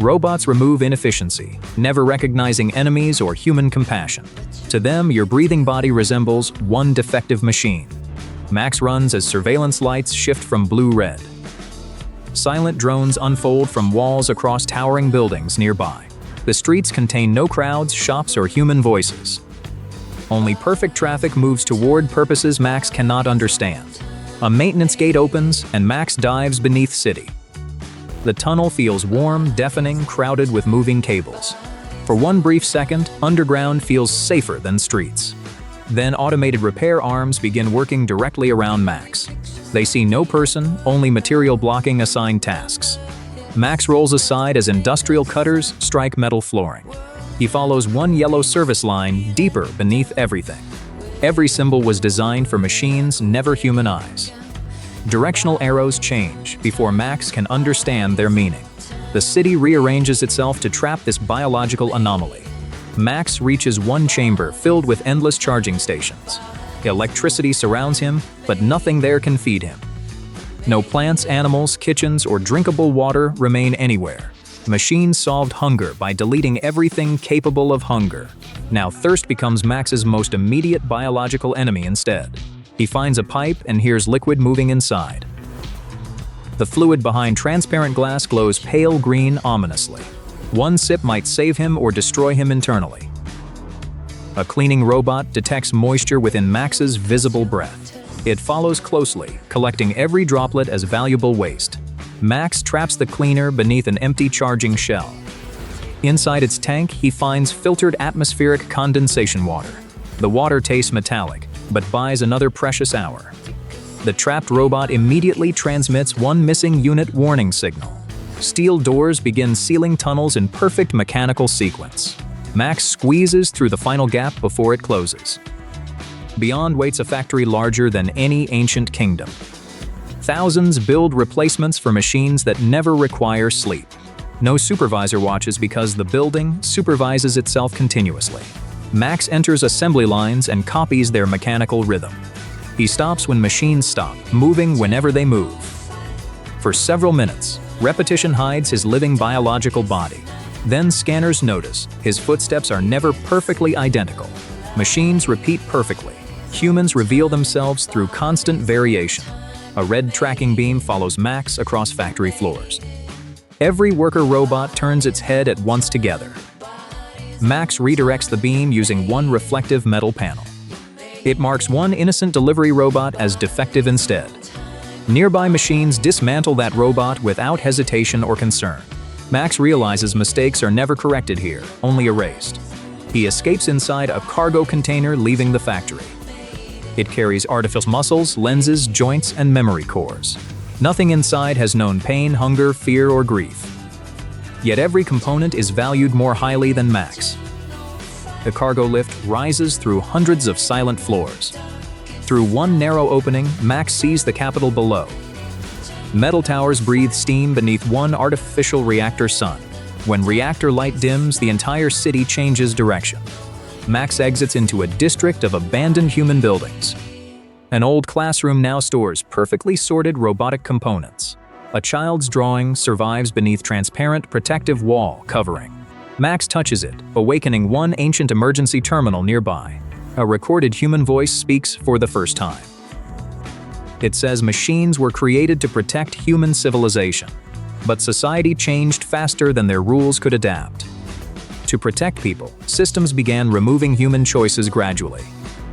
Speaker 1: Robots remove inefficiency, never recognizing enemies or human compassion. To them, your breathing body resembles one defective machine. Max runs as surveillance lights shift from blue-red. Silent drones unfold from walls across towering buildings nearby. The streets contain no crowds, shops, or human voices. Only perfect traffic moves toward purposes Max cannot understand. A maintenance gate opens, and Max dives beneath city. The tunnel feels warm, deafening, crowded with moving cables. For one brief second, underground feels safer than streets. Then automated repair arms begin working directly around Max. They see no person, only material blocking assigned tasks. Max rolls aside as industrial cutters strike metal flooring. He follows one yellow service line deeper beneath everything. Every symbol was designed for machines, never human eyes. Directional arrows change before Max can understand their meaning. The city rearranges itself to trap this biological anomaly. Max reaches one chamber filled with endless charging stations. Electricity surrounds him, but nothing there can feed him. No plants, animals, kitchens, or drinkable water remain anywhere. Machines solved hunger by deleting everything capable of hunger. Now thirst becomes Max's most immediate biological enemy instead. He finds a pipe and hears liquid moving inside. The fluid behind transparent glass glows pale green ominously. One sip might save him or destroy him internally. A cleaning robot detects moisture within Max's visible breath. It follows closely, collecting every droplet as valuable waste. Max traps the cleaner beneath an empty charging shell. Inside its tank, he finds filtered atmospheric condensation water. The water tastes metallic, but buys another precious hour. The trapped robot immediately transmits one missing unit warning signal. Steel doors begin sealing tunnels in perfect mechanical sequence. Max squeezes through the final gap before it closes. Beyond waits a factory larger than any ancient kingdom. Thousands build replacements for machines that never require sleep. No supervisor watches because the building supervises itself continuously. Max enters assembly lines and copies their mechanical rhythm. He stops when machines stop, moving whenever they move. For several minutes, repetition hides his living biological body. Then scanners notice his footsteps are never perfectly identical. Machines repeat perfectly, Humans reveal themselves through constant variation. A red tracking beam follows Max across factory floors. Every worker robot turns its head at once together. Max redirects the beam using one reflective metal panel. It marks one innocent delivery robot as defective instead. Nearby machines dismantle that robot without hesitation or concern. Max realizes mistakes are never corrected here, only erased. He escapes inside a cargo container leaving the factory. It carries artificial muscles, lenses, joints, and memory cores. Nothing inside has known pain, hunger, fear, or grief. Yet every component is valued more highly than Max. The cargo lift rises through hundreds of silent floors. Through one narrow opening, Max sees the capital below. Metal towers breathe steam beneath one artificial reactor sun. When reactor light dims, the entire city changes direction. Max exits into a district of abandoned human buildings. An old classroom now stores perfectly sorted robotic components. A child's drawing survives beneath transparent protective wall covering. Max touches it, awakening one ancient emergency terminal nearby. A recorded human voice speaks for the first time. It says machines were created to protect human civilization, but society changed faster than their rules could adapt. To protect people, systems began removing human choices gradually.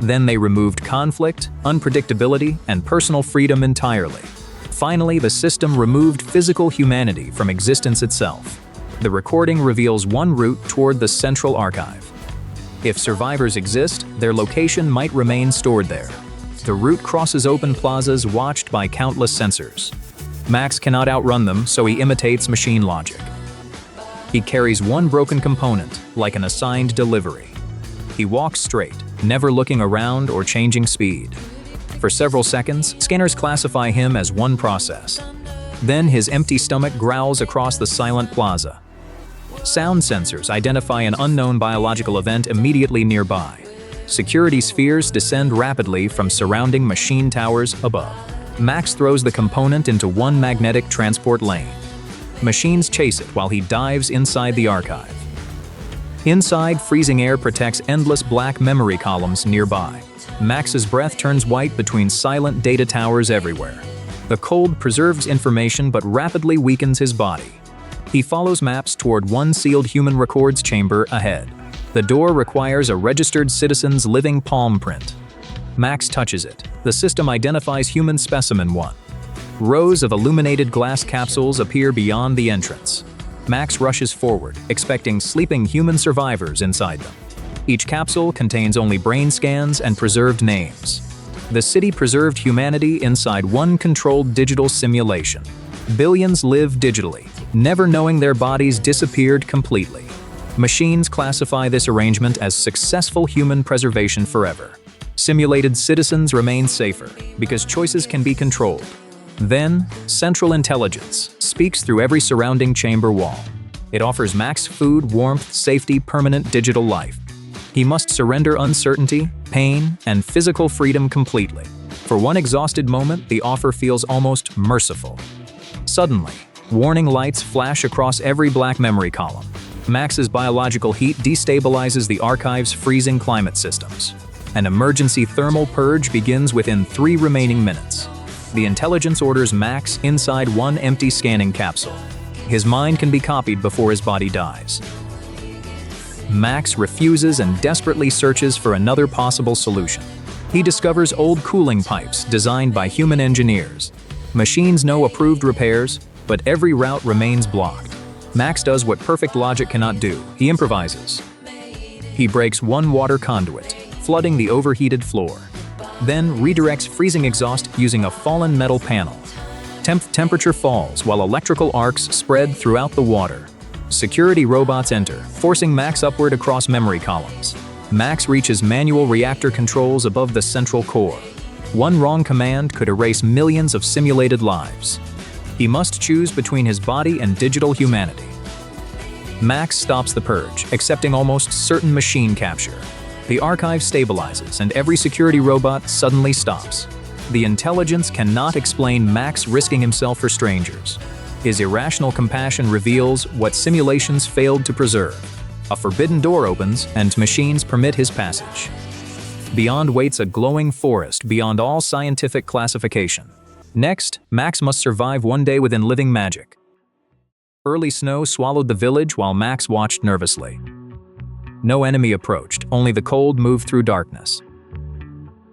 Speaker 1: Then they removed conflict, unpredictability, and personal freedom entirely. Finally, the system removed physical humanity from existence itself. The recording reveals one route toward the central archive. If survivors exist, their location might remain stored there. The route crosses open plazas watched by countless sensors. Max cannot outrun them, so he imitates machine logic. He carries one broken component, like an assigned delivery. He walks straight, never looking around or changing speed. For several seconds, scanners classify him as one process. Then his empty stomach growls across the silent plaza. Sound sensors identify an unknown biological event immediately nearby. Security spheres descend rapidly from surrounding machine towers above. Max throws the component into one magnetic transport lane. Machines chase it while he dives inside the archive. Inside, freezing air protects endless black memory columns nearby. Max's breath turns white between silent data towers everywhere. The cold preserves information but rapidly weakens his body. He follows maps toward one sealed human records chamber ahead. The door requires a registered citizen's living palm print. Max touches it. The system identifies human specimen 1. Rows of illuminated glass capsules appear beyond the entrance. Max rushes forward, expecting sleeping human survivors inside them. Each capsule contains only brain scans and preserved names. The city preserved humanity inside one controlled digital simulation. Billions live digitally, never knowing their bodies disappeared completely. Machines classify this arrangement as successful human preservation forever. Simulated citizens remain safer because choices can be controlled. Then, central intelligence speaks through every surrounding chamber wall. It offers Max food, warmth, safety, permanent digital life. He must surrender uncertainty, pain, and physical freedom completely. For one exhausted moment, the offer feels almost merciful. Suddenly, warning lights flash across every black memory column. Max's biological heat destabilizes the archive's freezing climate systems. An emergency thermal purge begins within 3 remaining minutes. The intelligence orders Max inside one empty scanning capsule. His mind can be copied before his body dies. Max refuses and desperately searches for another possible solution. He discovers old cooling pipes designed by human engineers. Machines know approved repairs, but every route remains blocked. Max does what perfect logic cannot do. He improvises. He breaks one water conduit, flooding the overheated floor. Then redirects freezing exhaust using a fallen metal panel. Temperature falls while electrical arcs spread throughout the water. Security robots enter, forcing Max upward across memory columns. Max reaches manual reactor controls above the central core. One wrong command could erase millions of simulated lives. He must choose between his body and digital humanity. Max stops the purge, accepting almost certain machine capture. The archive stabilizes and every security robot suddenly stops. The intelligence cannot explain Max risking himself for strangers. His irrational compassion reveals what simulations failed to preserve. A forbidden door opens and machines permit his passage. Beyond waits a glowing forest beyond all scientific classification. Next, Max must survive one day within living magic. Early snow swallowed the village while Max watched nervously. No enemy approached, only the cold moved through darkness.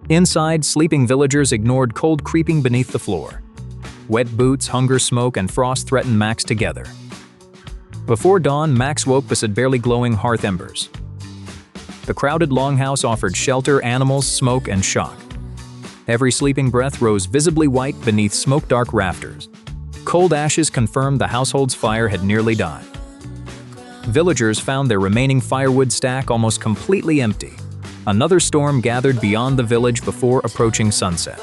Speaker 1: Inside, sleeping villagers ignored cold creeping beneath the floor. Wet boots, hunger, smoke, and frost threatened Max together. Before dawn, Max woke beside barely glowing hearth embers. The crowded longhouse offered shelter, animals, smoke, and shock. Every sleeping breath rose visibly white beneath smoke-dark rafters. Cold ashes confirmed the household's fire had nearly died. Villagers found their remaining firewood stack almost completely empty. Another storm gathered beyond the village before approaching sunset.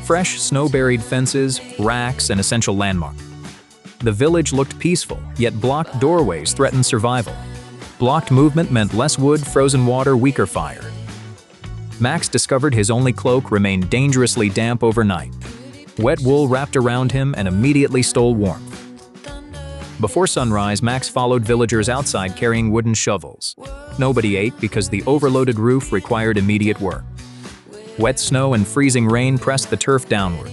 Speaker 1: Fresh, snow-buried fences, racks, and essential landmarks. The village looked peaceful, yet blocked doorways threatened survival. Blocked movement meant less wood, frozen water, weaker fire. Max discovered his only cloak remained dangerously damp overnight. Wet wool wrapped around him and immediately stole warmth. Before sunrise, Max followed villagers outside carrying wooden shovels. Nobody ate because the overloaded roof required immediate work. Wet snow and freezing rain pressed the turf downward.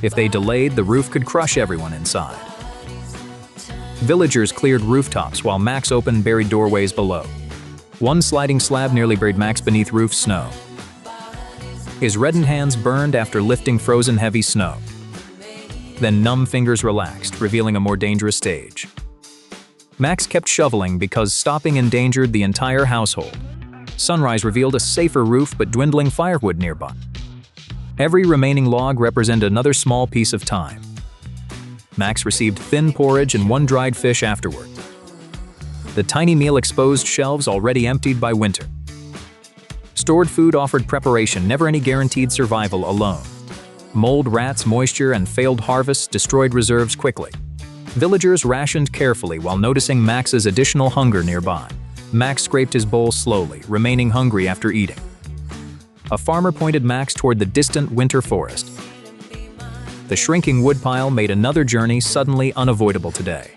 Speaker 1: If they delayed, the roof could crush everyone inside. Villagers cleared rooftops while Max opened buried doorways below. One sliding slab nearly buried Max beneath roof snow. His reddened hands burned after lifting frozen heavy snow. Then numb fingers relaxed, revealing a more dangerous stage. Max kept shoveling because stopping endangered the entire household. Sunrise revealed a safer roof but dwindling firewood nearby. Every remaining log represented another small piece of time. Max received thin porridge and one dried fish afterward. The tiny meal exposed shelves already emptied by winter. Stored food offered preparation, never any guaranteed survival alone. Mold, rats, moisture, and failed harvests destroyed reserves quickly. Villagers rationed carefully while noticing Max's additional hunger nearby. Max scraped his bowl slowly, remaining hungry after eating. A farmer pointed Max toward the distant winter forest. The shrinking woodpile made another journey suddenly unavoidable today.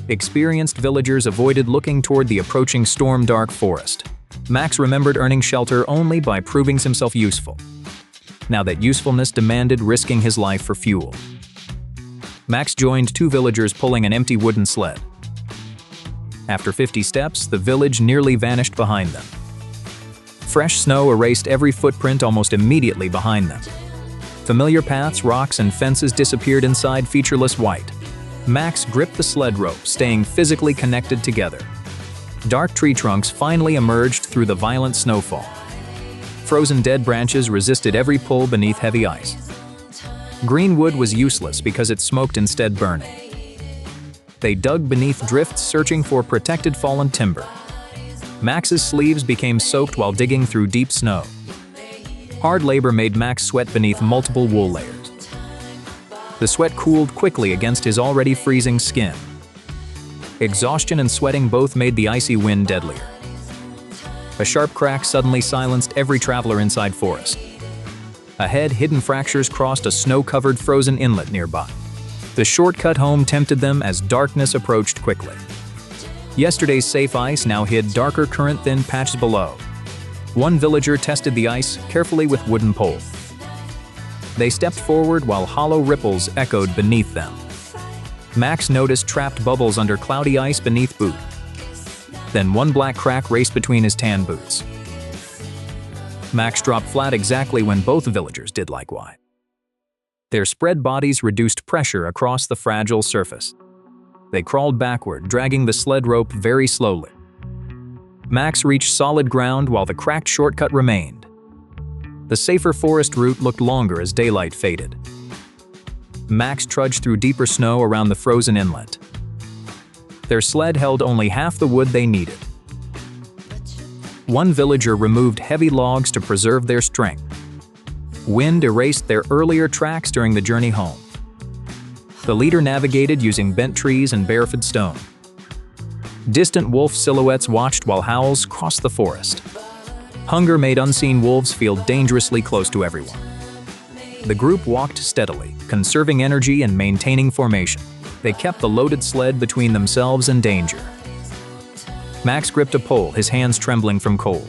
Speaker 1: Experienced villagers avoided looking toward the approaching storm-dark forest. Max remembered earning shelter only by proving himself useful. Now that usefulness demanded risking his life for fuel. Max joined two villagers pulling an empty wooden sled. After 50 steps, the village nearly vanished behind them. Fresh snow erased every footprint almost immediately behind them. Familiar paths, rocks, and fences disappeared inside featureless white. Max gripped the sled rope, staying physically connected together. Dark tree trunks finally emerged through the violent snowfall. Frozen dead branches resisted every pull beneath heavy ice. Green wood was useless because it smoked instead burning. They dug beneath drifts searching for protected fallen timber. Max's sleeves became soaked while digging through deep snow. Hard labor made Max sweat beneath multiple wool layers. The sweat cooled quickly against his already freezing skin. Exhaustion and sweating both made the icy wind deadlier. A sharp crack suddenly silenced every traveler inside forest. Ahead, hidden fractures crossed a snow-covered frozen inlet nearby. The shortcut home tempted them as darkness approached quickly. Yesterday's safe ice now hid darker current-thin patches below. One villager tested the ice carefully with wooden pole. They stepped forward while hollow ripples echoed beneath them. Max noticed trapped bubbles under cloudy ice beneath boot. Then one black crack raced between his tan boots. Max dropped flat exactly when both villagers did likewise. Their spread bodies reduced pressure across the fragile surface. They crawled backward, dragging the sled rope very slowly. Max reached solid ground while the cracked shortcut remained. The safer forest route looked longer as daylight faded. Max trudged through deeper snow around the frozen inlet. Their sled held only half the wood they needed. One villager removed heavy logs to preserve their strength. Wind erased their earlier tracks during the journey home. The leader navigated using bent trees and barefoot stone. Distant wolf silhouettes watched while howls crossed the forest. Hunger made unseen wolves feel dangerously close to everyone. The group walked steadily, conserving energy and maintaining formation. They kept the loaded sled between themselves and danger. Max gripped a pole, his hands trembling from cold.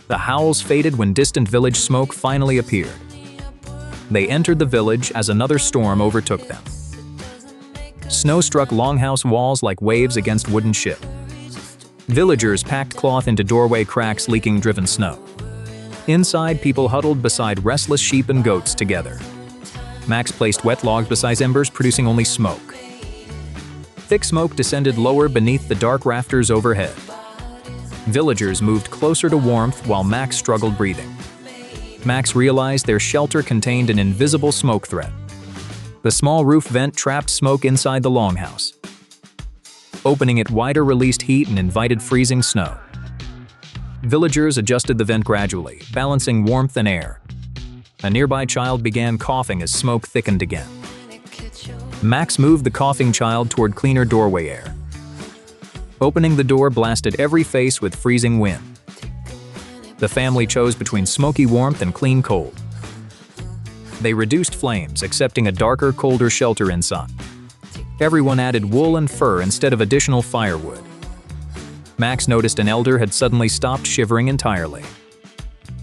Speaker 1: The howls faded when distant village smoke finally appeared. They entered the village as another storm overtook them. Snow struck longhouse walls like waves against wooden ship. Villagers packed cloth into doorway cracks leaking driven snow. Inside, people huddled beside restless sheep and goats together. Max placed wet logs beside embers, producing only smoke. Thick smoke descended lower beneath the dark rafters overhead. Villagers moved closer to warmth while Max struggled breathing. Max realized their shelter contained an invisible smoke threat. The small roof vent trapped smoke inside the longhouse. Opening it wider released heat and invited freezing snow. Villagers adjusted the vent gradually, balancing warmth and air. A nearby child began coughing as smoke thickened again. Max moved the coughing child toward cleaner doorway air. Opening the door blasted every face with freezing wind. The family chose between smoky warmth and clean cold. They reduced flames, accepting a darker, colder shelter inside. Everyone added wool and fur instead of additional firewood. Max noticed an elder had suddenly stopped shivering entirely.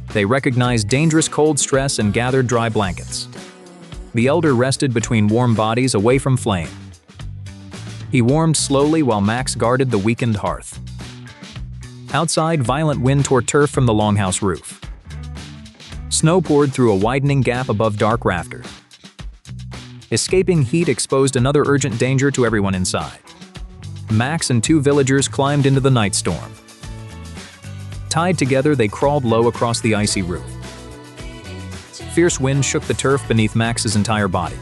Speaker 1: They recognized dangerous cold stress and gathered dry blankets. The elder rested between warm bodies away from flame. He warmed slowly while Max guarded the weakened hearth. Outside, violent wind tore turf from the longhouse roof. Snow poured through a widening gap above dark rafters. Escaping heat exposed another urgent danger to everyone inside. Max and two villagers climbed into the night storm. Tied together, they crawled low across the icy roof. Fierce wind shook the turf beneath Max's entire body.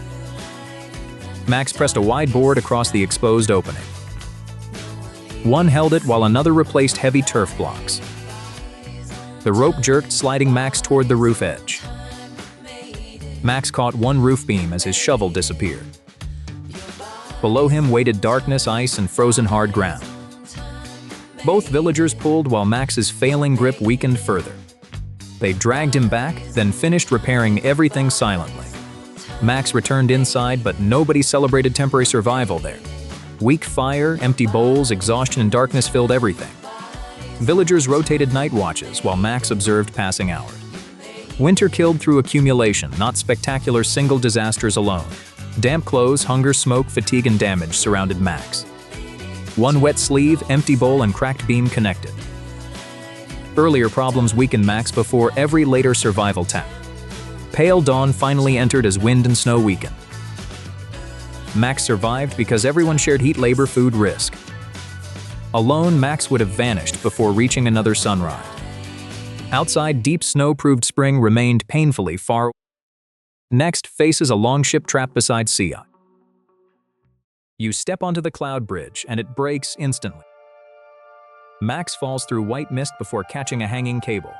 Speaker 1: Max pressed a wide board across the exposed opening. One held it while another replaced heavy turf blocks. The rope jerked, sliding Max toward the roof edge. Max caught one roof beam as his shovel disappeared. Below him waited darkness, ice, and frozen hard ground. Both villagers pulled while Max's failing grip weakened further. They dragged him back, then finished repairing everything silently. Max returned inside, but nobody celebrated temporary survival there. Weak fire, empty bowls, exhaustion, and darkness filled everything. Villagers rotated night watches while Max observed passing hours. Winter killed through accumulation, not spectacular single disasters alone. Damp clothes, hunger, smoke, fatigue, and damage surrounded Max. One wet sleeve, empty bowl, and cracked beam connected. Earlier problems weakened Max before every later survival tap. Pale dawn finally entered as wind and snow weakened. Max survived because everyone shared heat, labor, food, risk. Alone, Max would have vanished before reaching another sunrise. Outside, deep snow-proved spring remained painfully far. Next, faces a longship trapped beside sea. You step onto the cloud bridge, and it breaks instantly. Max falls through white mist before catching a hanging cable.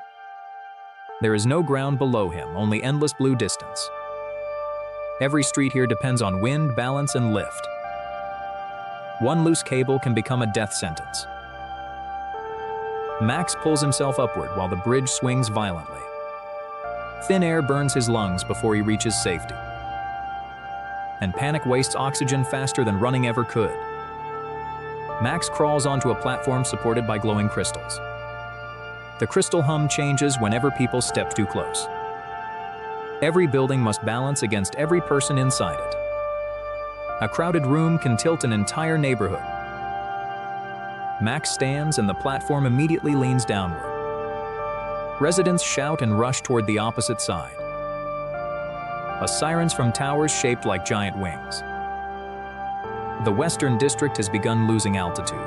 Speaker 1: There is no ground below him, only endless blue distance. Every street here depends on wind, balance, and lift. One loose cable can become a death sentence. Max pulls himself upward while the bridge swings violently. Thin air burns his lungs before he reaches safety. And panic wastes oxygen faster than running ever could. Max crawls onto a platform supported by glowing crystals. The crystal hum changes whenever people step too close. Every building must balance against every person inside it. A crowded room can tilt an entire neighborhood. Max stands and the platform immediately leans downward. Residents shout and rush toward the opposite side. Sirens from towers shaped like giant wings. The Western District has begun losing altitude.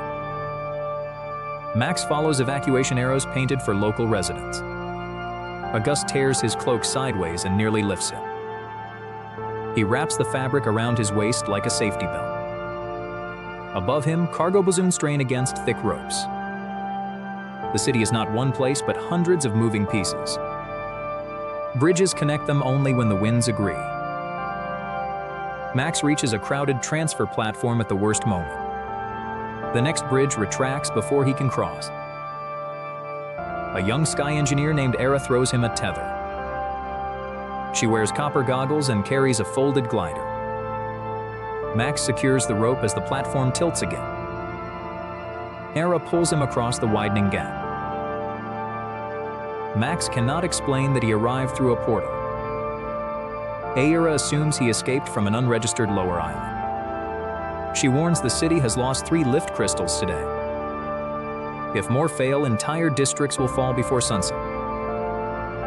Speaker 1: Max follows evacuation arrows painted for local residents. A gust tears his cloak sideways and nearly lifts him. He wraps the fabric around his waist like a safety belt. Above him, cargo balloons strain against thick ropes. The city is not one place, but hundreds of moving pieces. Bridges connect them only when the winds agree. Max reaches a crowded transfer platform at the worst moment. The next bridge retracts before he can cross. A young sky engineer named Era throws him a tether. She wears copper goggles and carries a folded glider. Max secures the rope as the platform tilts again. Era pulls him across the widening gap. Max cannot explain that he arrived through a portal. Aira assumes he escaped from an unregistered lower island. She warns the city has lost 3 lift crystals today. If more fail, entire districts will fall before sunset.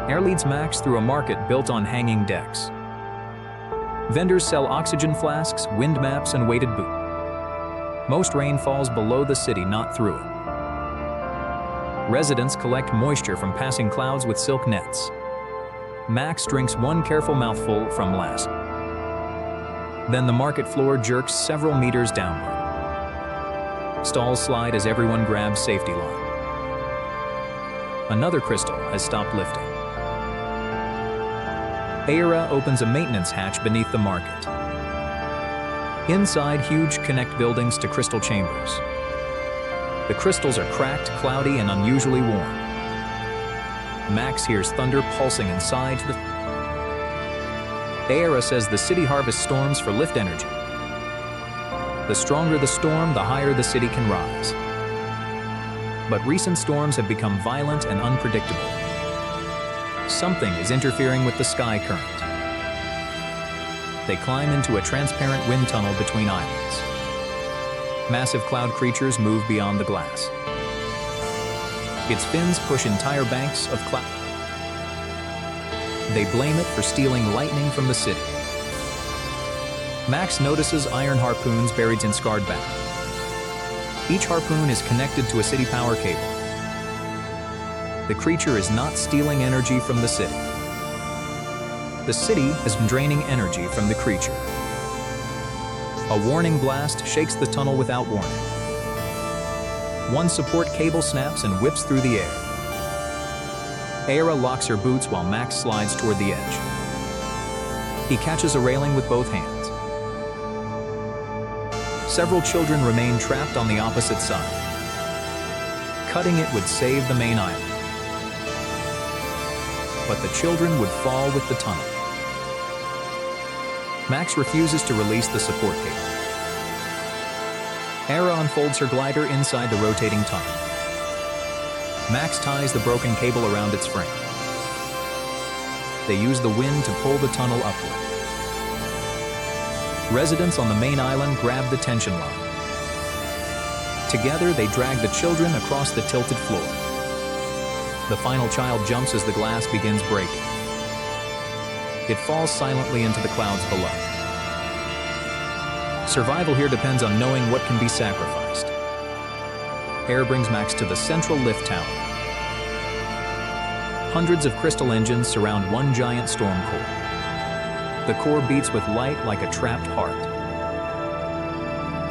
Speaker 1: Air leads Max through a market built on hanging decks. Vendors sell oxygen flasks, wind maps, and weighted boots. Most rain falls below the city, not through it. Residents collect moisture from passing clouds with silk nets. Max drinks one careful mouthful from last. Then the market floor jerks several meters downward. Stalls slide as everyone grabs safety line. Another crystal has stopped lifting. Aira opens a maintenance hatch beneath the market. Inside, huge connect buildings to crystal chambers. The crystals are cracked, cloudy, and unusually warm. Max hears thunder pulsing inside the... Aira says the city harvests storms for lift energy. The stronger the storm, the higher the city can rise. But recent storms have become violent and unpredictable. Something is interfering with the sky current. They climb into a transparent wind tunnel between islands. Massive cloud creatures move beyond the glass. Its fins push entire banks of cloud. They blame it for stealing lightning from the city. Max notices iron harpoons buried in scarred back. Each harpoon is connected to a city power cable. The creature is not stealing energy from the city. The city has been draining energy from the creature. A warning blast shakes the tunnel without warning. One support cable snaps and whips through the air. Aira locks her boots while Max slides toward the edge. He catches a railing with both hands. Several children remain trapped on the opposite side. Cutting it would save the main island. But the children would fall with the tunnel. Max refuses to release the support cable. Aira unfolds her glider inside the rotating tunnel. Max ties the broken cable around its frame. They use the wind to pull the tunnel upward. Residents on the main island grab the tension line. Together, they drag the children across the tilted floor. The final child jumps as the glass begins breaking. It falls silently into the clouds below. Survival here depends on knowing what can be sacrificed. Air brings Max to the central lift tower. Hundreds of crystal engines surround one giant storm core. The core beats with light like a trapped heart.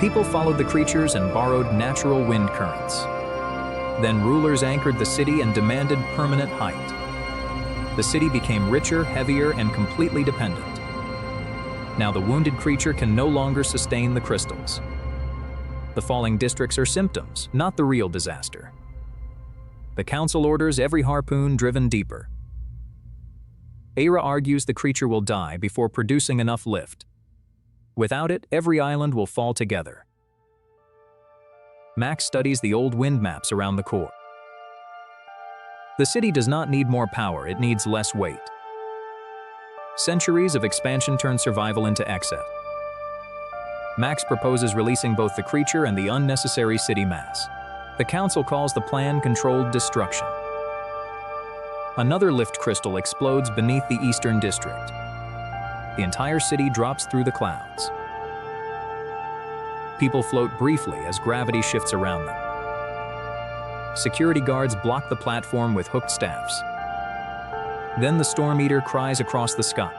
Speaker 1: People followed the creatures and borrowed natural wind currents. Then rulers anchored the city and demanded permanent height. The city became richer, heavier, and completely dependent. Now the wounded creature can no longer sustain the crystals. The falling districts are symptoms, not the real disaster. The council orders every harpoon driven deeper. Aira argues the creature will die before producing enough lift. Without it, every island will fall together. Max studies the old wind maps around the core. The city does not need more power, it needs less weight. Centuries of expansion turn survival into excess. Max proposes releasing both the creature and the unnecessary city mass. The council calls the plan controlled destruction. Another lift crystal explodes beneath the eastern district. The entire city drops through the clouds. People float briefly as gravity shifts around them. Security guards block the platform with hooked staffs. Then the storm eater cries across the sky.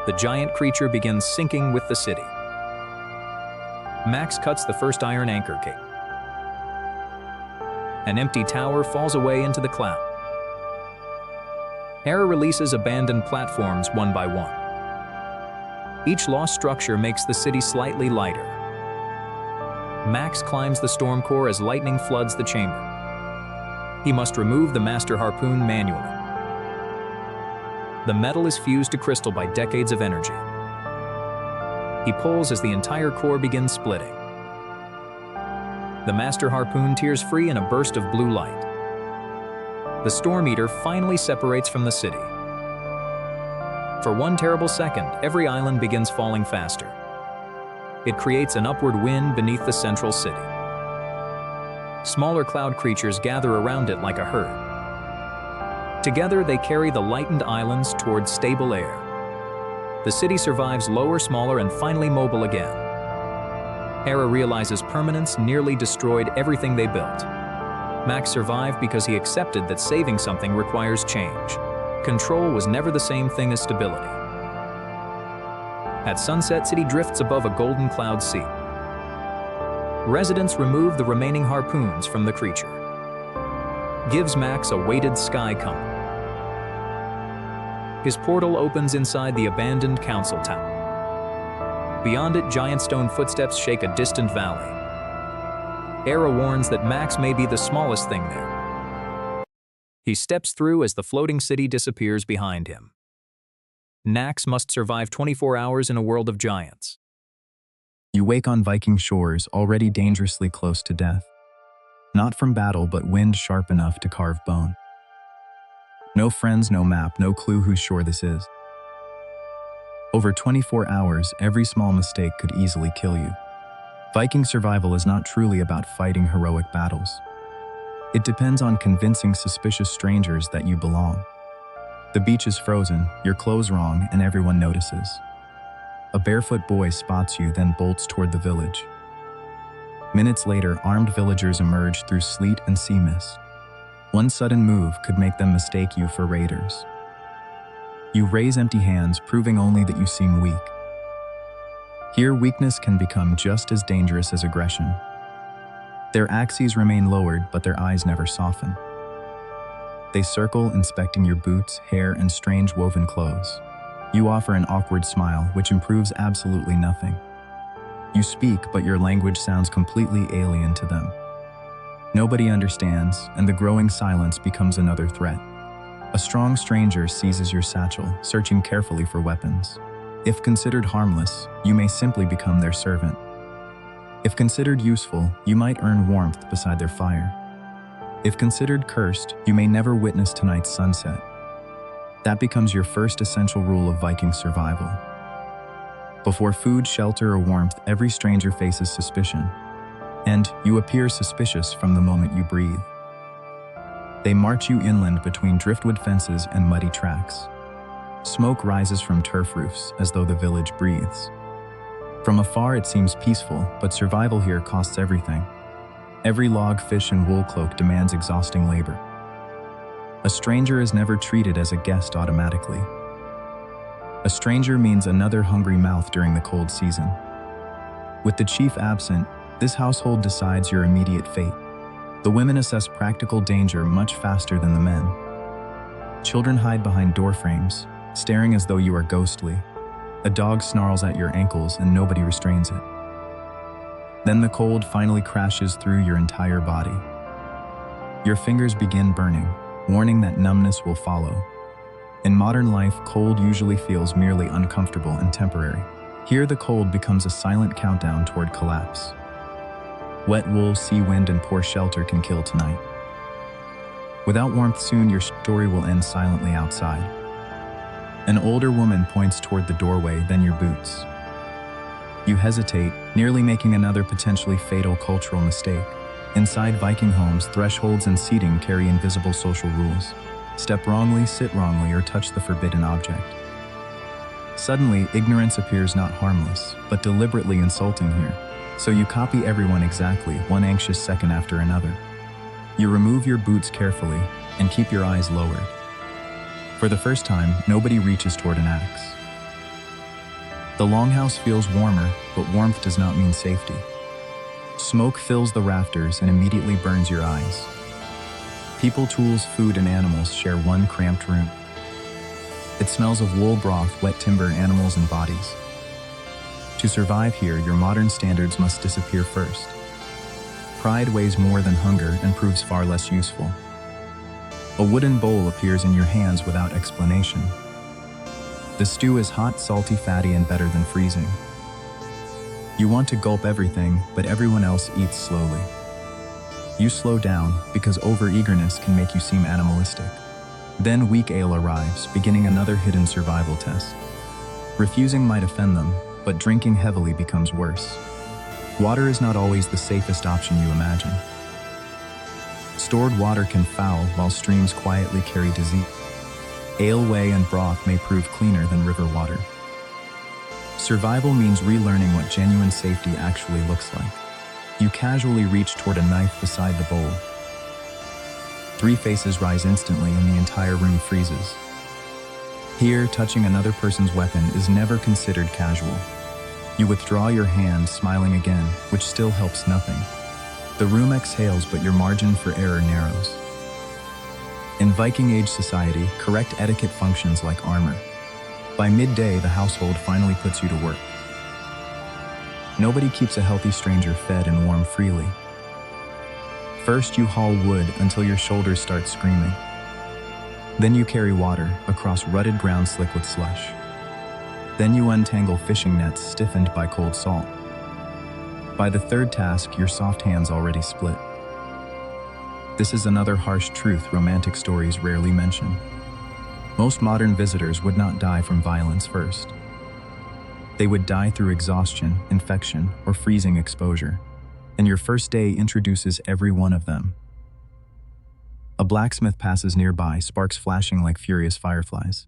Speaker 1: The giant creature begins sinking with the city. Max cuts the first iron anchor cable. An empty tower falls away into the cloud. Aira releases abandoned platforms one by one. Each lost structure makes the city slightly lighter. Max climbs the storm core as lightning floods the chamber. He must remove the master harpoon manually. The metal is fused to crystal by decades of energy. He pulls as the entire core begins splitting. The master harpoon tears free in a burst of blue light. The storm eater finally separates from the city. For one terrible second, every island begins falling faster. It creates an upward wind beneath the central city. Smaller cloud creatures gather around it like a herd. Together, they carry the lightened islands towards stable air. The city survives lower, smaller, and finally mobile again. Hera realizes permanence nearly destroyed everything they built. Max survived because he accepted that saving something requires change. Control was never the same thing as stability. At sunset, city drifts above a golden cloud sea. Residents remove the remaining harpoons from the creature. Gives Max a weighted sky compass. His portal opens inside the abandoned council tower. Beyond it, giant stone footsteps shake a distant valley. Hera warns that Max may be the smallest thing there. He steps through as the floating city disappears behind him. Max must survive 24 hours in a world of giants.
Speaker 3: You wake on Viking shores, already dangerously close to death. Not from battle, but wind sharp enough to carve bone. No friends, no map, no clue whose shore this is. Over 24 hours, every small mistake could easily kill you. Viking survival is not truly about fighting heroic battles. It depends on convincing suspicious strangers that you belong. The beach is frozen, your clothes wrong, and everyone notices. A barefoot boy spots you, then bolts toward the village. Minutes later, armed villagers emerge through sleet and sea mist. One sudden move could make them mistake you for raiders. You raise empty hands, proving only that you seem weak. Here, weakness can become just as dangerous as aggression. Their axes remain lowered, but their eyes never soften. They circle, inspecting your boots, hair, and strange woven clothes. You offer an awkward smile, which improves absolutely nothing. You speak, but your language sounds completely alien to them. Nobody understands, and the growing silence becomes another threat. A strong stranger seizes your satchel, searching carefully for weapons. If considered harmless, you may simply become their servant. If considered useful, you might earn warmth beside their fire. If considered cursed, you may never witness tonight's sunset. That becomes your first essential rule of Viking survival. Before food, shelter, or warmth, every stranger faces suspicion. And you appear suspicious from the moment you breathe. They march you inland between driftwood fences and muddy tracks. Smoke rises from turf roofs as though the village breathes. From afar it seems peaceful, but survival here costs everything. Every log, fish, and wool cloak demands exhausting labor. A stranger is never treated as a guest automatically. A stranger means another hungry mouth during the cold season. With the chief absent, this household decides your immediate fate. The women assess practical danger much faster than the men. Children hide behind doorframes, staring as though you are ghostly. A dog snarls at your ankles and nobody restrains it. Then the cold finally crashes through your entire body. Your fingers begin burning, warning that numbness will follow. In modern life, cold usually feels merely uncomfortable and temporary. Here, the cold becomes a silent countdown toward collapse. Wet wool, sea wind, and poor shelter can kill tonight. Without warmth soon, your story will end silently outside. An older woman points toward the doorway, then your boots. You hesitate, nearly making another potentially fatal cultural mistake. Inside Viking homes, thresholds and seating carry invisible social rules. Step wrongly, sit wrongly, or touch the forbidden object. Suddenly, ignorance appears not harmless, but deliberately insulting here. So you copy everyone exactly, one anxious second after another. You remove your boots carefully and keep your eyes lowered. For the first time, nobody reaches toward an axe. The longhouse feels warmer, but warmth does not mean safety. Smoke fills the rafters and immediately burns your eyes. People, tools, food, and animals share one cramped room. It smells of wool broth, wet timber, animals, and bodies. To survive here, your modern standards must disappear first. Pride weighs more than hunger and proves far less useful. A wooden bowl appears in your hands without explanation. The stew is hot, salty, fatty, and better than freezing. You want to gulp everything, but everyone else eats slowly. You slow down because overeagerness can make you seem animalistic. Then weak ale arrives, beginning another hidden survival test. Refusing might offend them, but drinking heavily becomes worse. Water is not always the safest option you imagine. Stored water can foul while streams quietly carry disease. Ale, whey, and broth may prove cleaner than river water. Survival means relearning what genuine safety actually looks like. You casually reach toward a knife beside the bowl. 3 faces rise instantly and the entire room freezes. Here, touching another person's weapon is never considered casual. You withdraw your hand, smiling again, which still helps nothing. The room exhales, but your margin for error narrows. In Viking Age society, correct etiquette functions like armor. By midday, the household finally puts you to work. Nobody keeps a healthy stranger fed and warm freely. First, you haul wood until your shoulders start screaming. Then you carry water across rutted ground slick with slush. Then you untangle fishing nets stiffened by cold salt. By the third task, your soft hands already split. This is another harsh truth romantic stories rarely mention. Most modern visitors would not die from violence first. They would die through exhaustion, infection, or freezing exposure, and your first day introduces every one of them. A blacksmith passes nearby, sparks flashing like furious fireflies.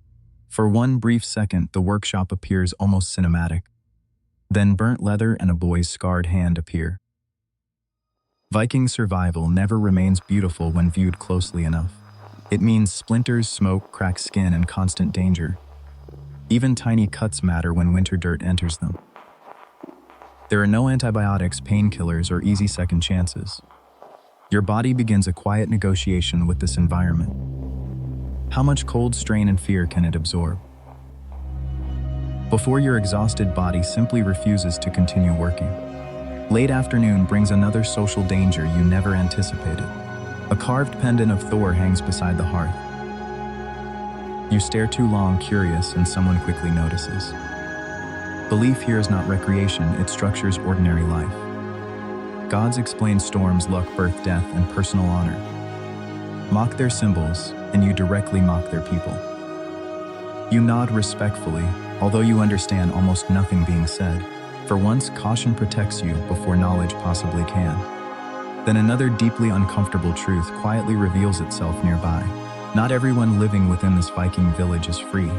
Speaker 3: For one brief second, the workshop appears almost cinematic. Then burnt leather and a boy's scarred hand appear. Viking survival never remains beautiful when viewed closely enough. It means splinters, smoke, cracked skin, and constant danger. Even tiny cuts matter when winter dirt enters them. There are no antibiotics, painkillers, or easy second chances. Your body begins a quiet negotiation with this environment. How much cold, strain, and fear can it absorb? Before your exhausted body simply refuses to continue working. Late afternoon brings another social danger you never anticipated. A carved pendant of Thor hangs beside the hearth. You stare too long, curious, and someone quickly notices. Belief here is not recreation, it structures ordinary life. Gods explain storms, luck, birth, death, and personal honor. Mock their symbols, and you directly mock their people. You nod respectfully, although you understand almost nothing being said. For once, caution protects you before knowledge possibly can. Then another deeply uncomfortable truth quietly reveals itself nearby. Not everyone living within this Viking village is free.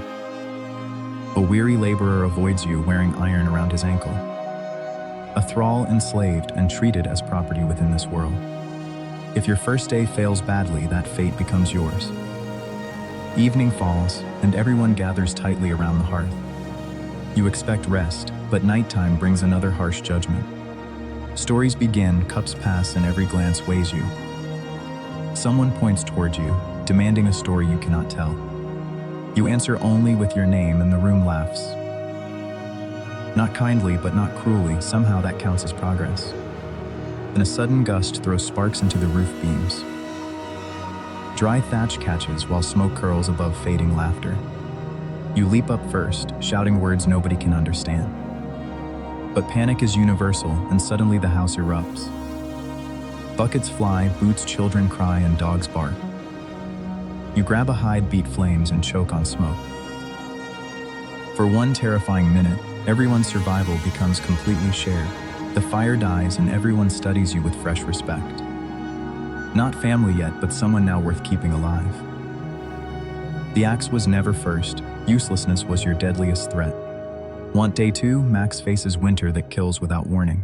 Speaker 3: A weary laborer avoids you, wearing iron around his ankle. A thrall enslaved and treated as property within this world. If your first day fails badly, that fate becomes yours. Evening falls, and everyone gathers tightly around the hearth. You expect rest, but nighttime brings another harsh judgment. Stories begin, cups pass, and every glance weighs you. Someone points toward you, demanding a story you cannot tell. You answer only with your name, and the room laughs. Not kindly, but not cruelly, somehow that counts as progress. Then a sudden gust throws sparks into the roof beams. Dry thatch catches while smoke curls above fading laughter. You leap up first, shouting words nobody can understand. But panic is universal, and suddenly the house erupts. Buckets fly, boots, children cry, and dogs bark. You grab a hide, beat flames, and choke on smoke. For one terrifying minute, everyone's survival becomes completely shared. The fire dies, and everyone studies you with fresh respect. Not family yet, but someone now worth keeping alive. The axe was never first. Uselessness was your deadliest threat. Want day 2? Max faces winter that kills without warning.